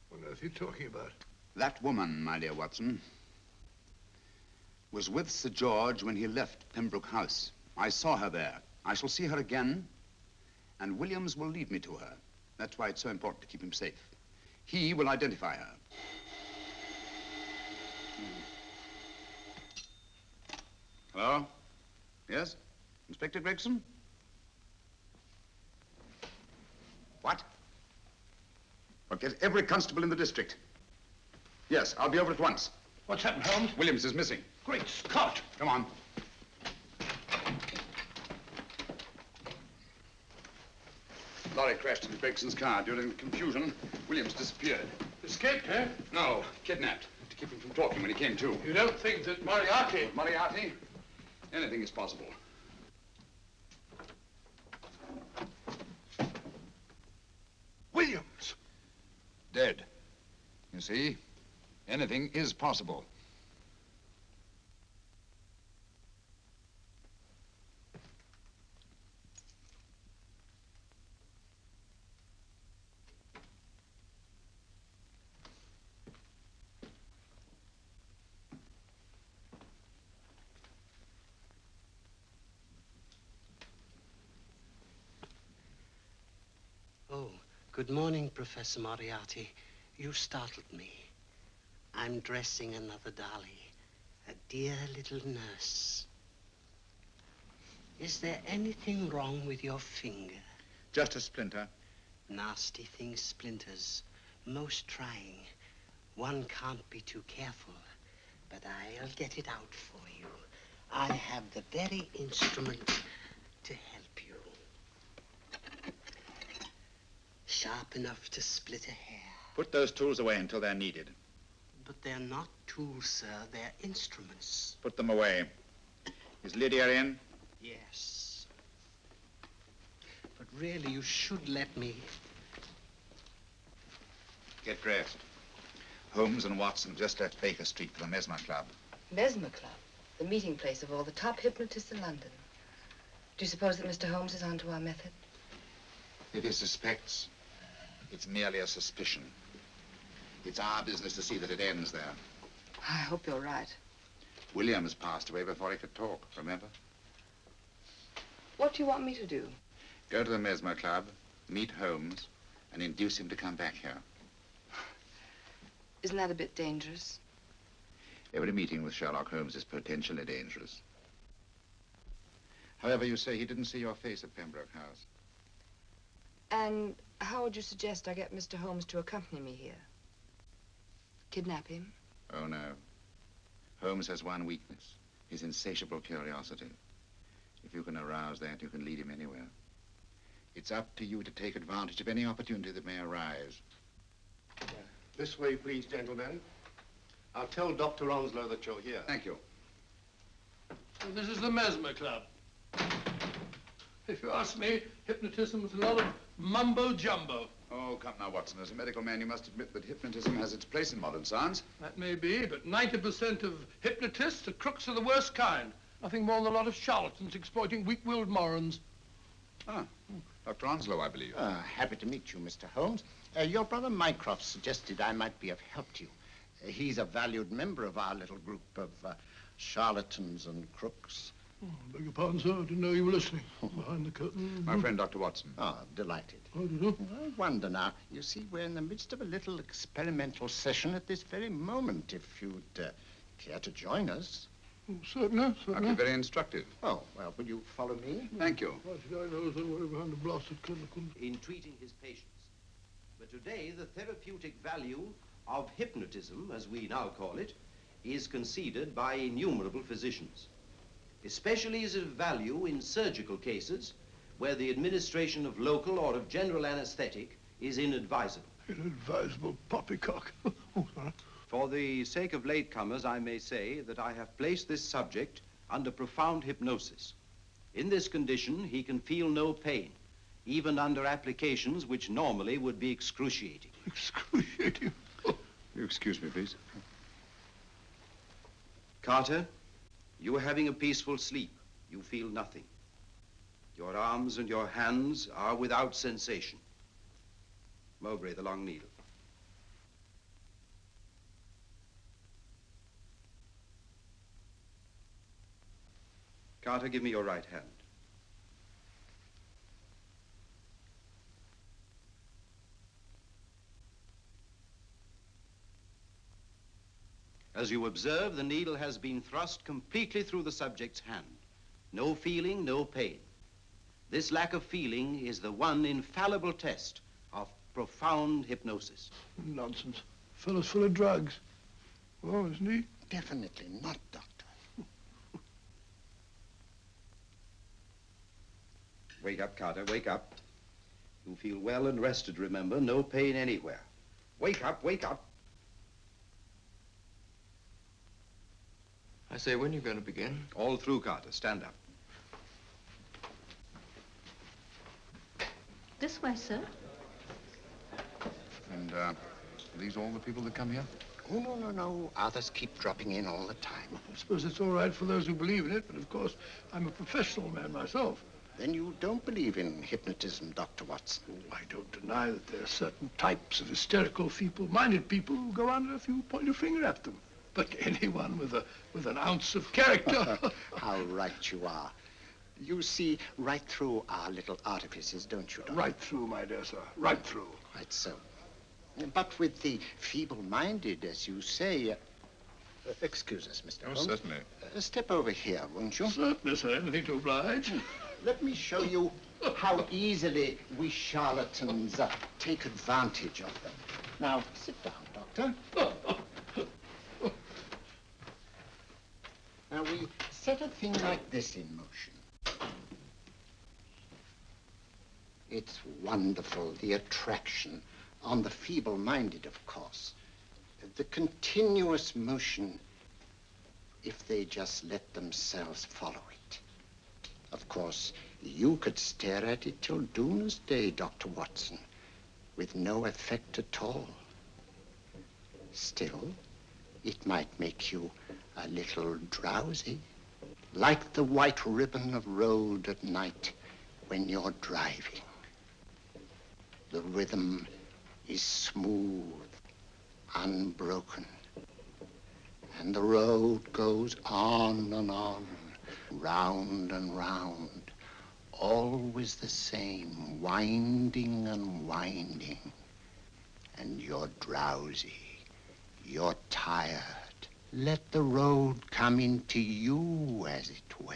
Speaker 7: What on earth are you talking about?
Speaker 3: That woman, my dear Watson, was with Sir George when he left Pembroke House. I saw her there. I shall see her again, and Williams will lead me to her. That's why it's so important to keep him safe. He will identify her. Hello? Yes? Inspector Gregson? What? Well, get every constable in the district. Yes, I'll be over at once.
Speaker 7: What's happened, Holmes?
Speaker 3: Williams is missing.
Speaker 7: Great Scott!
Speaker 3: Come on. Lorry crashed into Gregson's car. During the confusion, Williams disappeared.
Speaker 7: Escaped, eh?
Speaker 3: No, kidnapped. To keep him from talking when he came to.
Speaker 7: You don't think that Moriarty...
Speaker 3: Moriarty? Anything is possible.
Speaker 7: Williams!
Speaker 6: Dead. You see, anything is possible.
Speaker 10: Oh, good morning, Professor Moriarty. You startled me. I'm dressing another dolly, a dear little nurse. Is there anything wrong with your finger?
Speaker 12: Just a splinter.
Speaker 10: Nasty thing, splinters. Most trying. One can't be too careful, but I'll get it out for you. I have the very instrument to help you. Sharp enough to split a hair.
Speaker 12: Put those tools away until they're needed.
Speaker 10: But they're not tools, sir. They're instruments.
Speaker 12: Put them away. Is Lydia in?
Speaker 10: Yes. But really, you should let me.
Speaker 12: Get dressed. Holmes and Watson just left Baker Street for the Mesmer Club.
Speaker 14: Mesmer Club, the meeting place of all the top hypnotists in London. Do you suppose that Mr. Holmes is onto our method?
Speaker 12: If he suspects, it's merely a suspicion. It's our business to see that it ends there.
Speaker 14: I hope you're right.
Speaker 12: Williams passed away before he could talk, remember?
Speaker 14: What do you want me to do?
Speaker 12: Go to the Mesmer Club, meet Holmes, and induce him to come back here.
Speaker 14: Isn't that a bit dangerous?
Speaker 12: Every meeting with Sherlock Holmes is potentially dangerous. However, you say he didn't see your face at Pembroke House.
Speaker 14: And how would you suggest I get Mr. Holmes to accompany me here? Kidnap him?
Speaker 12: Oh, no. Holmes has one weakness, his insatiable curiosity. If you can arouse that, you can lead him anywhere. It's up to you to take advantage of any opportunity that may arise.
Speaker 11: This way, please, gentlemen. I'll tell Dr. Onslow that you're here.
Speaker 12: Thank you.
Speaker 7: So this is the Mesmer Club. If you ask me, hypnotism is a lot of mumbo-jumbo.
Speaker 3: Oh, come now, Watson. As a medical man, you must admit that hypnotism has its place in modern science.
Speaker 7: That may be, but 90% of hypnotists are crooks of the worst kind. Nothing more than a lot of charlatans exploiting weak-willed morons.
Speaker 3: Ah, Dr. Onslow, I believe.
Speaker 2: Happy to meet you, Mr. Holmes. Your brother Mycroft suggested I might be of help to you. He's a valued member of our little group of charlatans and crooks.
Speaker 7: Oh, beg your pardon, sir. I didn't know you were listening. Behind the curtain.
Speaker 3: My friend, Dr. Watson.
Speaker 2: Ah, delighted.
Speaker 7: Oh, did you?
Speaker 2: I wonder now. You see, we're in the midst of a little experimental session at this very moment. If you'd care to join us.
Speaker 7: Oh, certainly, certainly.
Speaker 3: That'd be very instructive.
Speaker 2: Oh, well, will you follow me?
Speaker 3: Thank you.
Speaker 7: Why should I know somewhere behind the blasted curtain?
Speaker 15: In treating his patients. But today, the therapeutic value of hypnotism, as we now call it, is conceded by innumerable physicians. Especially is it of value in surgical cases where the administration of local or of general anesthetic is inadvisable.
Speaker 7: Inadvisable poppycock. Oh, sorry.
Speaker 15: For the sake of latecomers, I may say that I have placed this subject under profound hypnosis. In this condition, he can feel no pain, even under applications which normally would be excruciating.
Speaker 7: Excruciating?
Speaker 3: You excuse me, please.
Speaker 15: Carter, you are having a peaceful sleep. You feel nothing. Your arms and your hands are without sensation. Mowbray, the long needle. Carter, give me your right hand. As you observe, the needle has been thrust completely through the subject's hand. No feeling, no pain. This lack of feeling is the one infallible test of profound hypnosis.
Speaker 7: Nonsense. Fellow's full of drugs. Oh, isn't he?
Speaker 2: Definitely not, Doctor.
Speaker 15: Wake up, Carter, wake up. You feel well and rested, remember. No pain anywhere. Wake up, wake up.
Speaker 13: I say, when are you going to begin?
Speaker 15: All through, Carter. Stand up.
Speaker 16: This way, sir.
Speaker 1: And, are these all the people that come here?
Speaker 2: Oh, no, no, no. Others keep dropping in all the time.
Speaker 7: I suppose it's all right for those who believe in it, but of course, I'm a professional man myself.
Speaker 2: Then you don't believe in hypnotism, Dr. Watson?
Speaker 7: Oh, I don't deny that there are certain types of hysterical, feeble-minded people who go under if you point your finger at them. But anyone with an ounce of character...
Speaker 2: How right you are. You see right through our little artifices, don't you, Doctor?
Speaker 7: Right through, my dear sir. Right through.
Speaker 2: Quite so. But with the feeble-minded, as you say... excuse us, Mr. Holmes.
Speaker 1: Certainly.
Speaker 2: Step over here, won't you?
Speaker 7: Certainly, sir. Anything to oblige.
Speaker 2: Let me show you how easily we charlatans take advantage of them. Now, sit down, Doctor. Now, we set a thing like this in motion. It's wonderful, the attraction on the feeble-minded, of course. The continuous motion, if they just let themselves follow it. Of course, you could stare at it till doomsday, Dr. Watson, with no effect at all. Still, it might make you a little drowsy, like the white ribbon of road at night when you're driving. The rhythm is smooth, unbroken, and the road goes on and on, round and round, always the same, winding and winding. And you're drowsy, you're tired. Let the road come into you, as it were.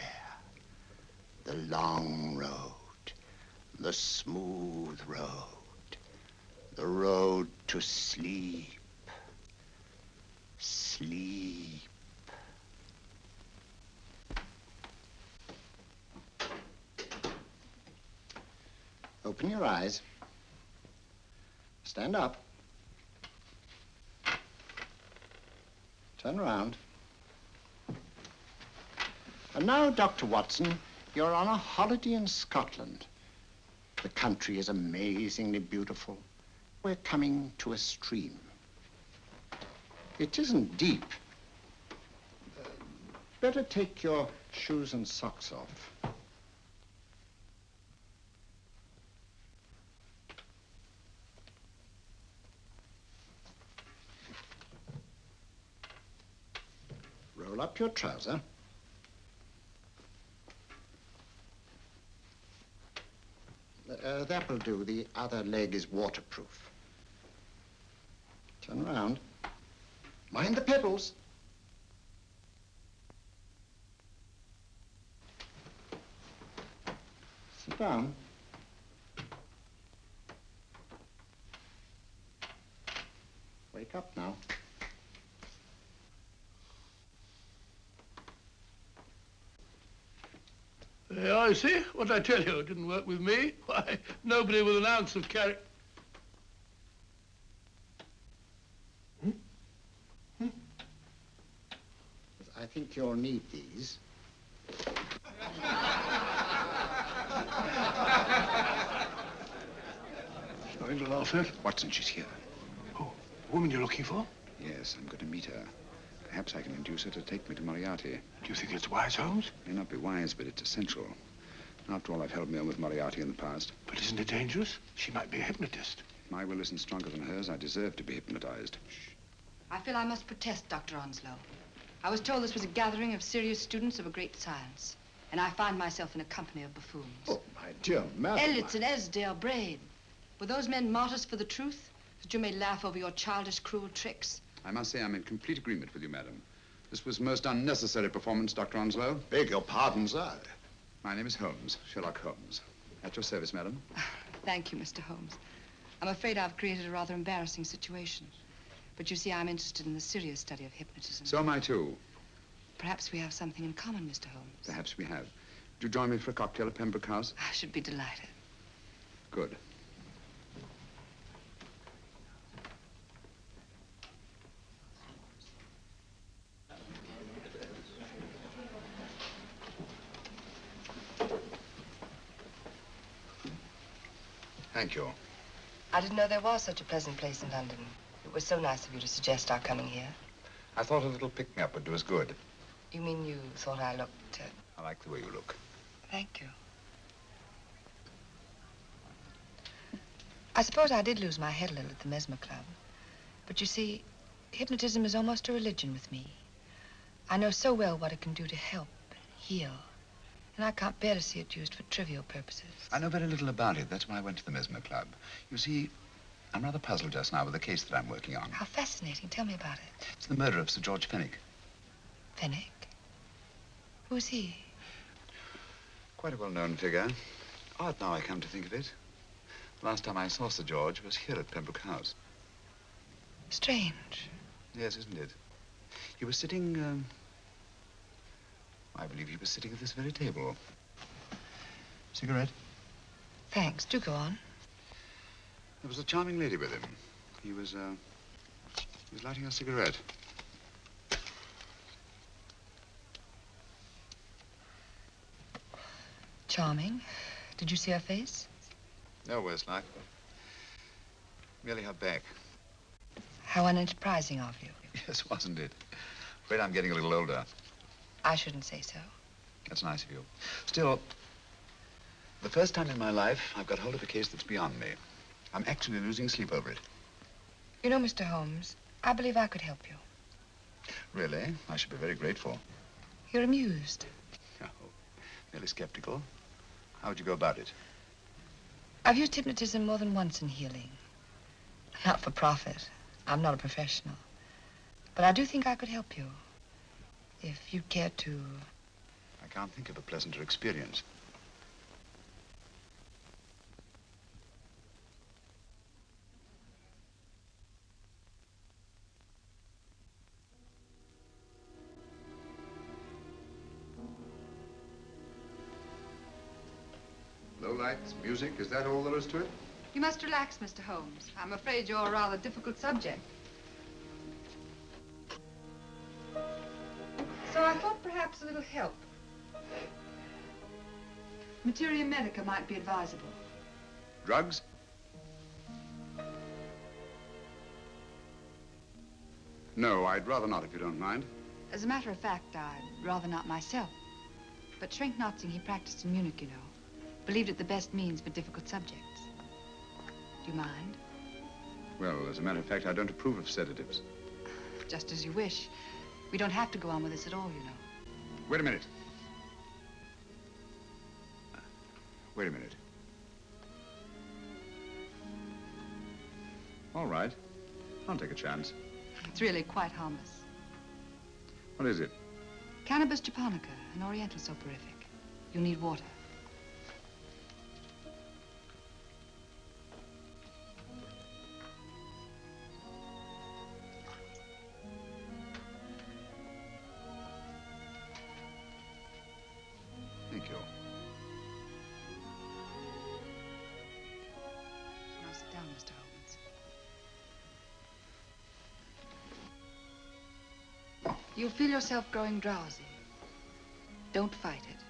Speaker 2: The long road, the smooth road, the road to sleep. Sleep. Open your eyes. Stand up. Turn around. And now, Dr. Watson, you're on a holiday in Scotland. The country is amazingly beautiful. We're coming to a stream. It isn't deep. Better take your shoes and socks off. Roll up your trouser. That'll do. The other leg is waterproof. Turn around. Mind the pebbles. Sit down. Wake up now.
Speaker 7: I see. What I tell you, it didn't work with me. Why, nobody with an ounce of character.
Speaker 2: I think you'll need these.
Speaker 7: Nothing to laugh at.
Speaker 3: Watson, she's here.
Speaker 7: Oh, the woman you're looking for?
Speaker 3: Yes, I'm going to meet her. Perhaps I can induce her to take me to Moriarty.
Speaker 7: Do you think it's wise, Holmes?
Speaker 3: It may not be wise, but it's essential. After all, I've held me on with Moriarty in the past.
Speaker 7: But isn't it dangerous? She might be a hypnotist.
Speaker 3: If my will isn't stronger than hers, I deserve to be hypnotized.
Speaker 14: I feel I must protest, Dr. Onslow. I was told this was a gathering of serious students of a great science, and I find myself in a company of buffoons.
Speaker 2: Oh, my dear madam.
Speaker 14: Elliots and Esdale Braid. Were those men martyrs for the truth, that you may laugh over your childish, cruel tricks?
Speaker 3: I must say I'm in complete agreement with you, madam. This was most unnecessary performance, Dr. Onslow.
Speaker 2: Beg your pardon, sir.
Speaker 3: My name is Holmes, Sherlock Holmes. At your service, madam.
Speaker 14: Thank you, Mr. Holmes. I'm afraid I've created a rather embarrassing situation. But you see, I'm interested in the serious study of hypnotism.
Speaker 3: So am I, too.
Speaker 14: Perhaps we have something in common, Mr. Holmes.
Speaker 3: Perhaps we have. Would you join me for a cocktail at Pembroke House?
Speaker 14: I should be delighted.
Speaker 3: Good. Thank you.
Speaker 14: I didn't know there was such a pleasant place in London. It was so nice of you to suggest our coming here.
Speaker 12: I thought a little picking-up would do us good.
Speaker 14: You mean you thought I looked...
Speaker 12: I like the way you look.
Speaker 14: Thank you. I suppose I did lose my head a little at the Mesmer Club. But you see, hypnotism is almost a religion with me. I know so well what it can do to help and heal. And I can't bear to see it used for trivial purposes.
Speaker 12: I know very little about it. That's why I went to the Mesmer Club. You see, I'm rather puzzled just now with the case that I'm working on.
Speaker 14: How fascinating. Tell me about it.
Speaker 12: It's the murder of Sir George Fenwick.
Speaker 14: Fenwick? Who's he?
Speaker 12: Quite a well-known figure. Odd now I come to think of it. The last time I saw Sir George was here at Pembroke House.
Speaker 14: Strange.
Speaker 12: Yes, isn't it? He was sitting, I believe he was sitting at this very table. Cigarette?
Speaker 14: Thanks. Do go on.
Speaker 12: There was a charming lady with him. He was lighting a cigarette.
Speaker 14: Charming. Did you see her face?
Speaker 12: No worse luck. Merely her back.
Speaker 14: How unenterprising of you.
Speaker 3: Yes, wasn't it? Afraid I'm getting a little older.
Speaker 14: I shouldn't say so.
Speaker 3: That's nice of you. Still, the first time in my life, I've got hold of a case that's beyond me. I'm actually losing sleep over it.
Speaker 14: You know, Mr. Holmes, I believe I could help you.
Speaker 3: Really? I should be very grateful.
Speaker 14: You're amused.
Speaker 3: Oh, merely skeptical. How would you go about it?
Speaker 14: I've used hypnotism more than once in healing. Not for profit. I'm not a professional. But I do think I could help you. If you'd care to...
Speaker 3: I can't think of a pleasanter experience. Low lights, music, is that all there is to it?
Speaker 5: You must relax, Mr. Holmes. I'm afraid you're a rather difficult subject. So I thought perhaps a little help. Materia medica might be advisable.
Speaker 3: Drugs? No, I'd rather not, if you don't mind.
Speaker 5: As a matter of fact, I'd rather not myself. But Schrenk-Notzing, he practiced in Munich, you know. Believed it the best means for difficult subjects. Do you mind?
Speaker 3: Well, as a matter of fact, I don't approve of sedatives.
Speaker 5: Just as you wish. We don't have to go on with this at all, you know.
Speaker 3: Wait a minute. Wait a minute. All right. I'll take a chance.
Speaker 5: It's really quite harmless.
Speaker 3: What is it?
Speaker 5: Cannabis japonica, an oriental soporific. You'll need water.
Speaker 3: Thank you.
Speaker 5: Now sit down, Mr. Holmes. You'll feel yourself growing drowsy. Don't fight it.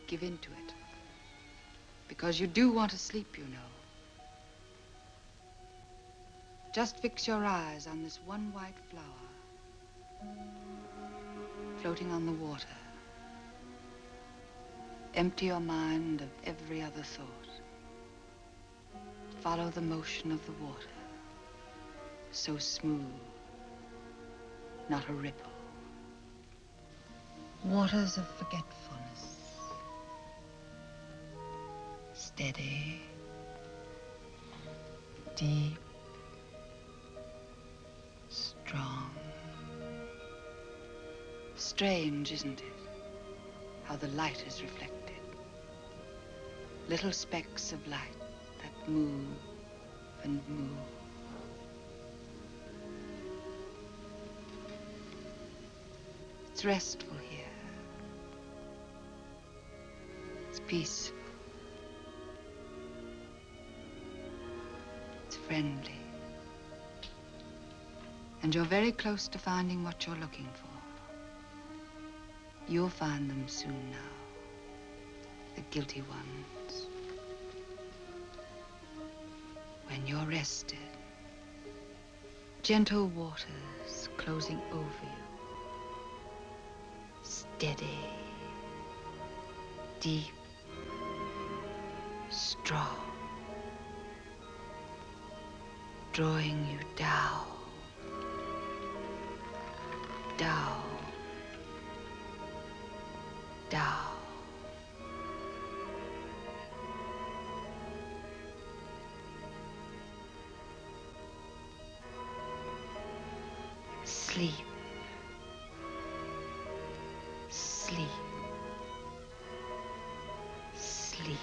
Speaker 5: Give in to it. Because you do want to sleep, you know. Just fix your eyes on this one white flower floating on the water. Empty your mind of every other thought. Follow the motion of the water. So smooth, not a ripple. Waters of forgetfulness. Steady, deep, strong. Strange, isn't it? How the light is reflected. Little specks of light that move and move. It's restful here. It's peaceful. It's friendly. And you're very close to finding what you're looking for. You'll find them soon now. The guilty ones. When you're rested, gentle waters closing over you. Steady, deep, strong. Drawing you down, down, down. Sleep. Sleep. Sleep.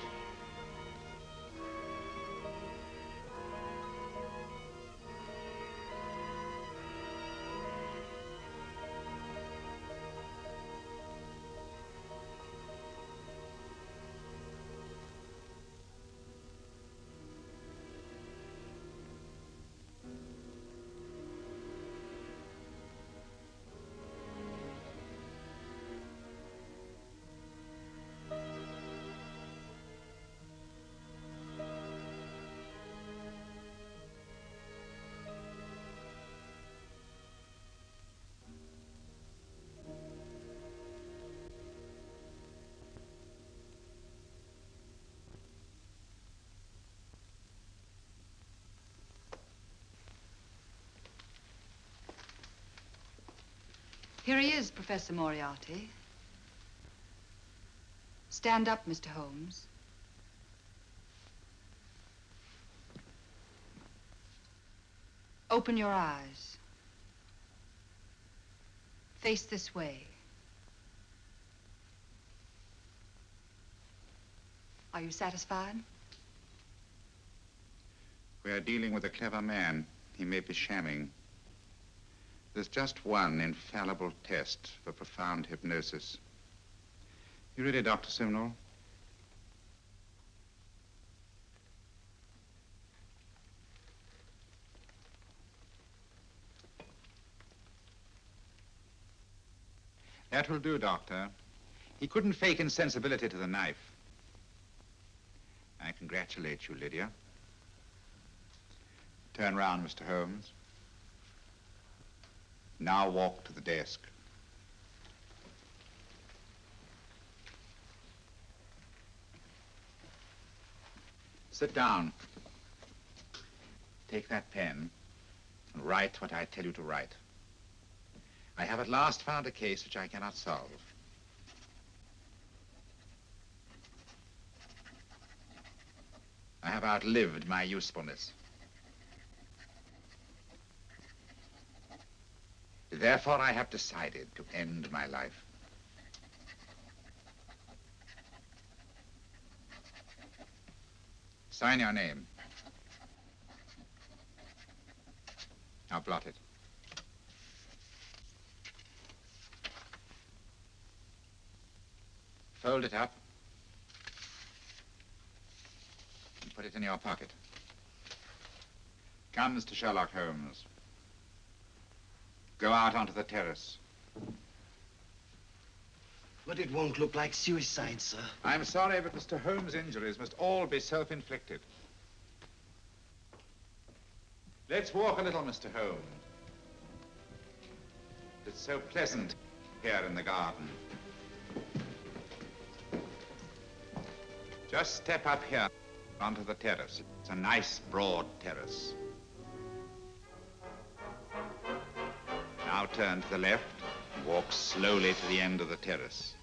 Speaker 14: Here he is, Professor Moriarty. Stand up, Mr. Holmes. Open your eyes. Face this way. Are you satisfied?
Speaker 12: We are dealing with a clever man. He may be shamming. There's just one infallible test for profound hypnosis. You ready, Dr. Simnel? That will do, Doctor. He couldn't fake insensibility to the knife. I congratulate you, Lydia. Turn round, Mr. Holmes. Now walk to the desk. Sit down. Take that pen and write what I tell you to write. I have at last found a case which I cannot solve. I have outlived my usefulness. Therefore, I have decided to end my life. Sign your name. Now blot it. Fold it up and put it in your pocket. Come, Mr. Sherlock Holmes. Go out onto the terrace.
Speaker 10: But it won't look like suicide, sir.
Speaker 12: I'm sorry, but Mr. Holmes' injuries must all be self-inflicted. Let's walk a little, Mr. Holmes. It's so pleasant here in the garden. Just step up here onto the terrace. It's a nice, broad terrace. Now turn to the left and walk slowly to the end of the terrace.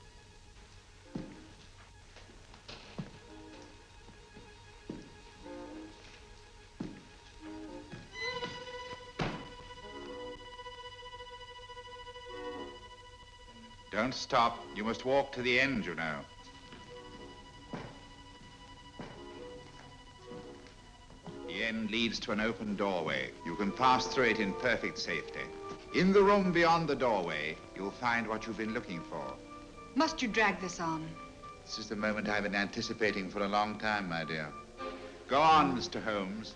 Speaker 12: Don't stop. You must walk to the end, you know. The end leads to an open doorway. You can pass through it in perfect safety. In the room beyond the doorway, you'll find what you've been looking for.
Speaker 14: Must you drag this on?
Speaker 12: This is the moment I've been anticipating for a long time, my dear. Go on, Mr. Holmes.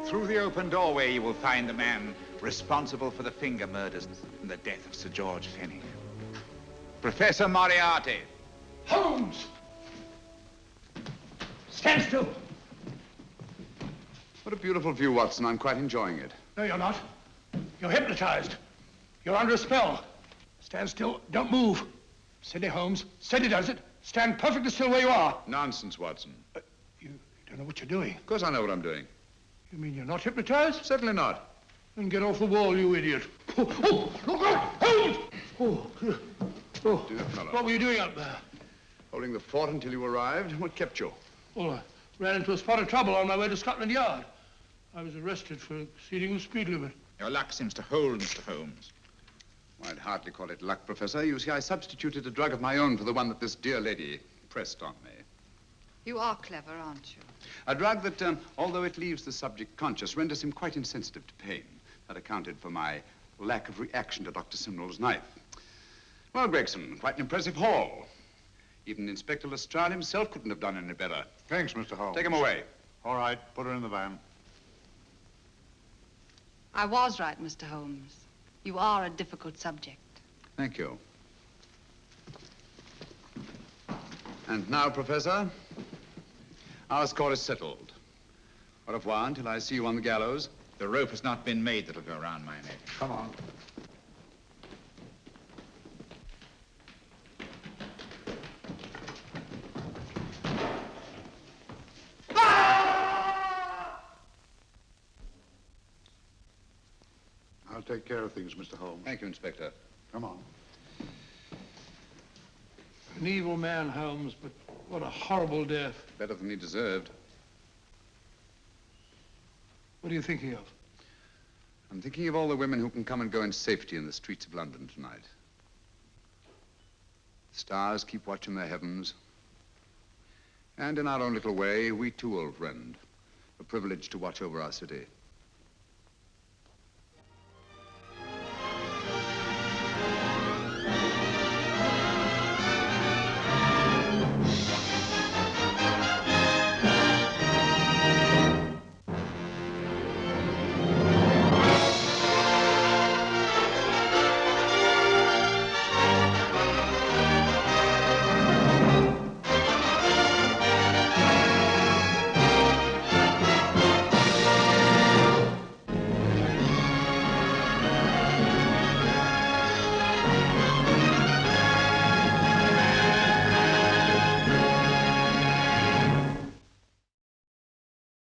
Speaker 12: Through the open doorway, you will find the man responsible for the finger murders and the death of Sir George Fenwick. Professor Moriarty.
Speaker 7: Holmes! Stand still.
Speaker 3: What a beautiful view, Watson. I'm quite enjoying it.
Speaker 7: No, you're not. You're hypnotized. You're under a spell. Stand still. Don't move. Steady, Holmes. Steady does it. Stand perfectly still where you are.
Speaker 3: Nonsense, Watson.
Speaker 7: You don't know what you're doing.
Speaker 3: Of course I know what I'm doing.
Speaker 7: You mean you're not hypnotized?
Speaker 3: Certainly not.
Speaker 7: Then get off the wall, you idiot. Oh, look out! Holmes! Oh,
Speaker 3: Dear fellow.
Speaker 7: What were you doing up there?
Speaker 3: Holding the fort until you arrived. What kept you?
Speaker 7: Well, I ran into a spot of trouble on my way to Scotland Yard. I was arrested for exceeding the speed limit.
Speaker 12: Your luck seems to hold, Mr. Holmes.
Speaker 3: I'd hardly call it luck, Professor. You see, I substituted a drug of my own for the one that this dear lady pressed on me.
Speaker 14: You are clever, aren't you?
Speaker 3: A drug that, although it leaves the subject conscious, renders him quite insensitive to pain. That accounted for my lack of reaction to Dr. Simnel's knife. Well, Gregson, quite an impressive haul. Even Inspector Lestrade himself couldn't have done any better.
Speaker 1: Thanks, Mr. Holmes.
Speaker 3: Take him away.
Speaker 1: All right, put her in the van.
Speaker 14: I was right, Mr. Holmes. You are a difficult subject.
Speaker 3: Thank you. And now, Professor, our score is settled. Au revoir until I see you on the gallows.
Speaker 12: The rope has not been made that'll go around my neck.
Speaker 7: Come on.
Speaker 1: take care of things, Mr. Holmes.
Speaker 3: Thank you, Inspector.
Speaker 1: Come on.
Speaker 7: An evil man, Holmes, but what a horrible death.
Speaker 3: Better than he deserved.
Speaker 7: What are you thinking of?
Speaker 3: I'm thinking of all the women who can come and go in safety in the streets of London tonight. The stars keep watch in the heavens. And in our own little way, we too, old friend, are privileged to watch over our city.